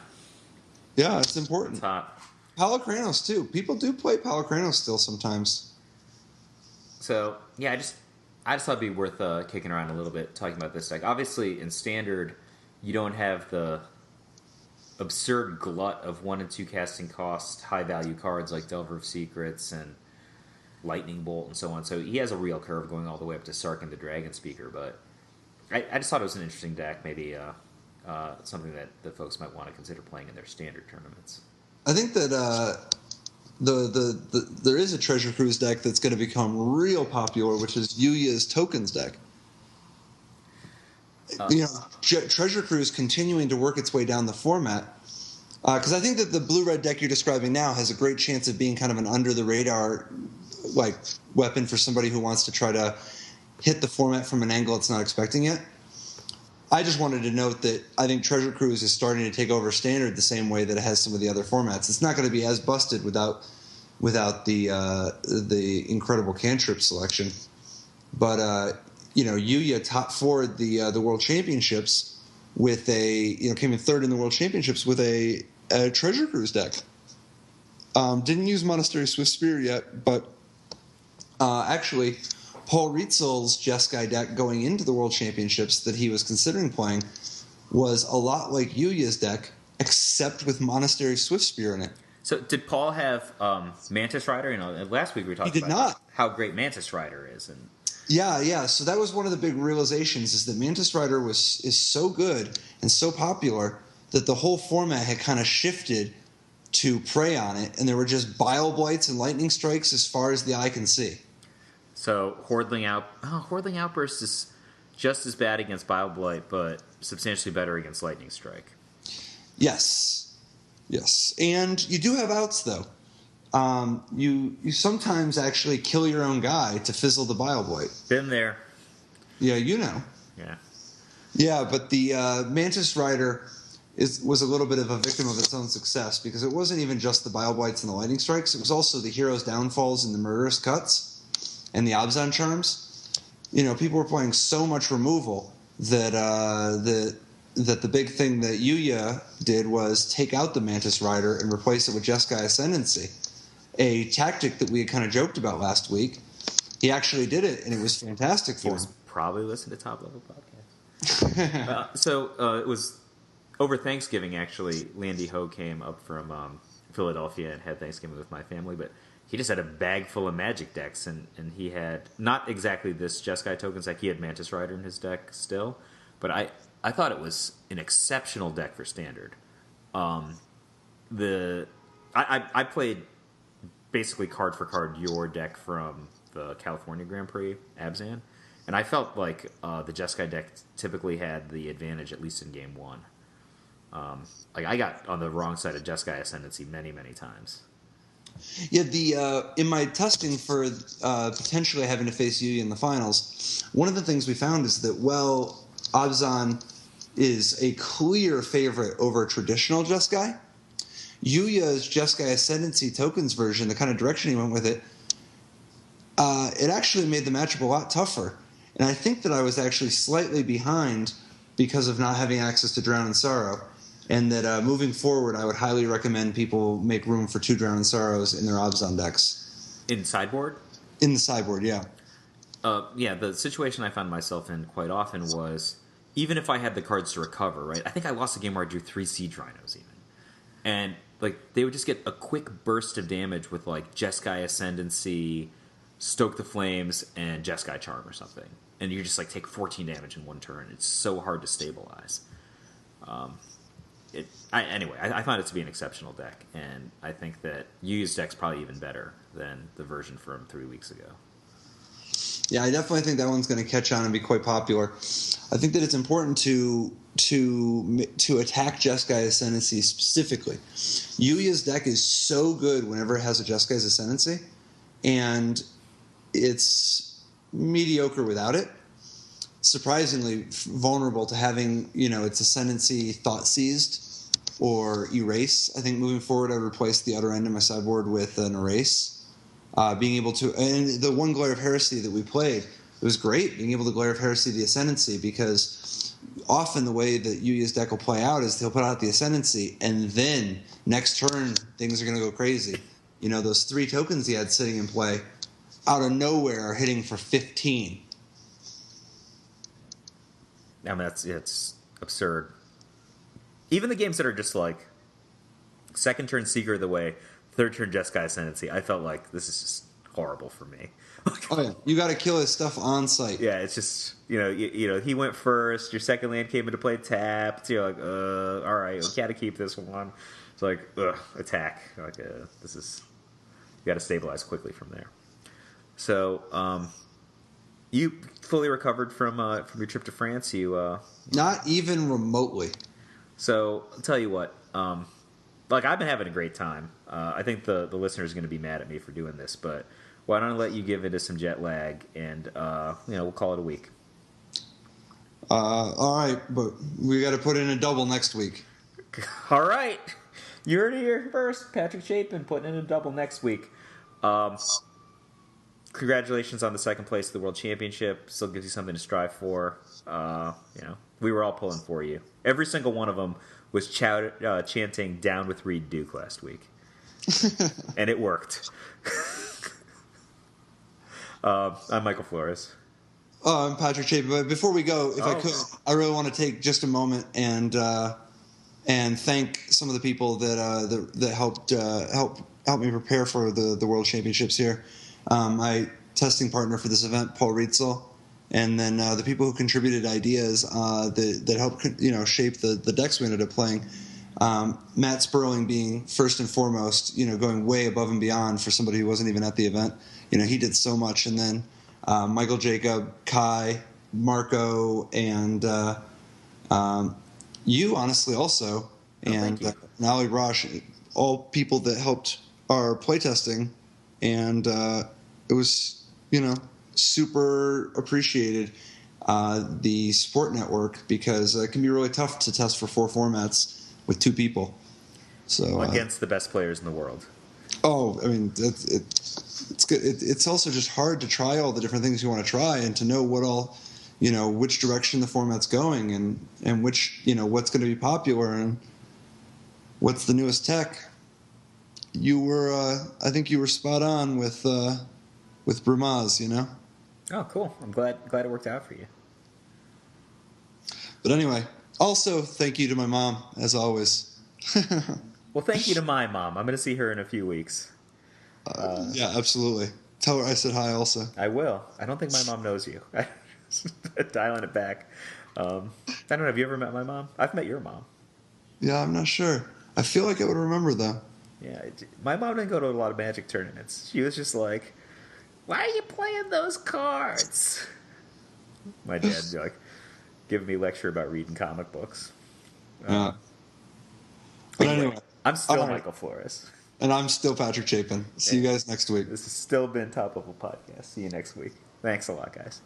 it's important. It's hot. Palokranos too. People do play Palokranos still sometimes. So yeah, I just thought it'd be worth kicking around a little bit talking about this deck. Obviously, in Standard, you don't have the absurd glut of 1 and 2 casting cost, high value cards like Delver of Secrets and Lightning Bolt and so on. So he has a real curve going all the way up to Sarkin the Dragon Speaker. But I just thought it was an interesting deck. Maybe something that the folks might want to consider playing in their standard tournaments. I think that there is a Treasure Cruise deck that's going to become real popular, which is Yuya's Tokens deck. Treasure Cruise continuing to work its way down the format. Because I think that the blue-red deck you're describing now has a great chance of being kind of an under-the-radar weapon for somebody who wants to try to hit the format from an angle it's not expecting yet. I just wanted to note that I think Treasure Cruise is starting to take over Standard the same way that it has some of the other formats. It's not going to be as busted without the incredible cantrip selection. But Yuya top forward the World Championships with came in third in the World Championships with a Treasure Cruise deck. Didn't use Monastery Swift Spear yet, but actually Paul Rietzel's Jeskai deck going into the World Championships that he was considering playing was a lot like Yuya's deck, except with Monastery Swift Spear in it. So did Paul have Mantis Rider? Last week we were talking about how great Mantis Rider is. And Yeah. So that was one of the big realizations, is that Mantis Rider is so good and so popular that the whole format had kind of shifted to prey on it, and there were just Bile Blights and Lightning Strikes as far as the eye can see. So Hordling Outburst is just as bad against Bile Blight, but substantially better against Lightning Strike. Yes. And you do have outs, though. You sometimes actually kill your own guy to fizzle the Bile Blight. Been there. Yeah, Yeah. Yeah, but the Mantis Rider was a little bit of a victim of its own success, because it wasn't even just the Bile Blights and the Lightning Strikes. It was also the Hero's Downfalls and the Murderous Cuts and the Abzan Charms. People were playing so much removal that the big thing that Yuya did was take out the Mantis Rider and replace it with Jeskai Ascendancy, a tactic that we had kind of joked about last week. He actually did it, and it was fantastic for him. He was probably listening to Top Level Podcast. It was over Thanksgiving, actually. Landy Ho came up from Philadelphia and had Thanksgiving with my family, but he just had a bag full of Magic decks, and he had not exactly this Jeskai Tokens deck. He had Mantis Rider in his deck still, but I thought it was an exceptional deck for Standard. I played basically card for card your deck from the California Grand Prix, Abzan, and I felt like the Jeskai deck typically had the advantage, at least in game one. I got on the wrong side of Jeskai Ascendancy many, many times. Yeah, in my testing for potentially having to face Yuya in the finals, one of the things we found is that, Abzan is a clear favorite over traditional Jeskai. Yuya's Jeskai Ascendancy Tokens version, the kind of direction he went with it, it actually made the matchup a lot tougher. And I think that I was actually slightly behind because of not having access to Drown in Sorrow. And that moving forward, I would highly recommend people make room for 2 Drown in Sorrows in their Abzan decks. In sideboard? In the sideboard, yeah. The situation I found myself in quite often was, even if I had the cards to recover, right? I think I lost a game where I drew 3 Siege Rhinos even. And they would just get a quick burst of damage with Jeskai Ascendancy, Stoke the Flames, and Jeskai Charm or something. And you just take 14 damage in one turn. It's so hard to stabilize. I found it to be an exceptional deck, and I think that Yuya's deck's probably even better than the version from 3 weeks ago. Yeah, I definitely think that one's going to catch on and be quite popular. I think that it's important to attack Jeskai Ascendancy specifically. Yuya's deck is so good whenever it has a Jeskai's Ascendancy, and it's mediocre without it. Surprisingly vulnerable to having, its Ascendancy Thought Seized or Erase. I think moving forward, I would replace the other end of my sideboard with an Erase. Being able to, and the one Glare of Heresy that we played, it was great being able to Glare of Heresy the Ascendancy, because often the way that Yuya's deck will play out is he'll put out the Ascendancy, and then next turn things are going to go crazy. Those 3 tokens he had sitting in play out of nowhere are hitting for 15. I mean, it's absurd. Even the games that are just second turn Seeker of the Way, third turn Jeskai Ascendancy, I felt like this is just horrible for me. Oh yeah, you got to kill his stuff on site. Yeah, it's just he went first. Your second land came into play tapped. You're like, all right, we got to keep this one. It's like, attack. Like, this is you got to stabilize quickly from there. So, you fully recovered from your trip to France. You Not even remotely. So I'll tell you what. Like I've been having a great time. I think the listeners are going to be mad at me for doing this, but why don't I let you give into some jet lag and we'll call it a week. All right, but we got to put in a double next week. All right, you heard it here first. Patrick Chapin putting in a double next week. Congratulations on the second place of the World Championship. Still gives you something to strive for. We were all pulling for you. Every single one of them was chanting "Down with Reed Duke" last week, and it worked. I'm Michael Flores. I'm Patrick Chapin. But before we go, if I could, I really want to take just a moment and thank some of the people that helped me prepare for the World Championships here. My testing partner for this event, Paul Rietzel, and then the people who contributed ideas that helped shape the decks we ended up playing. Matt Sperling being first and foremost, going way above and beyond for somebody who wasn't even at the event. He did so much, and then Michael Jacob, Kai, Marco, and you honestly also, and Nali Rosh, all people that helped our playtesting, and it was super appreciated, the support network, because it can be really tough to test for 4 formats with 2 people. So against the best players in the world. Oh, I mean, it's good. It's also just hard to try all the different things you want to try and to know what all, which direction the format's going and which, what's going to be popular and what's the newest tech. I think you were spot on with Brumaz, Oh, cool. I'm glad it worked out for you. But anyway, also thank you to my mom, as always. Well, thank you to my mom. I'm going to see her in a few weeks. Yeah, absolutely. Tell her I said hi also. I will. I don't think my mom knows you. Dialing it back. I don't know. Have you ever met my mom? I've met your mom. Yeah, I'm not sure. I feel like I would remember, though. Yeah, my mom didn't go to a lot of Magic tournaments. She was just like, why are you playing those cards? My dad, giving me a lecture about reading comic books. But anyway, I'm still Michael Flores. And I'm still Patrick Chapin. See you guys next week. This has still been Top Level Podcast. See you next week. Thanks a lot, guys.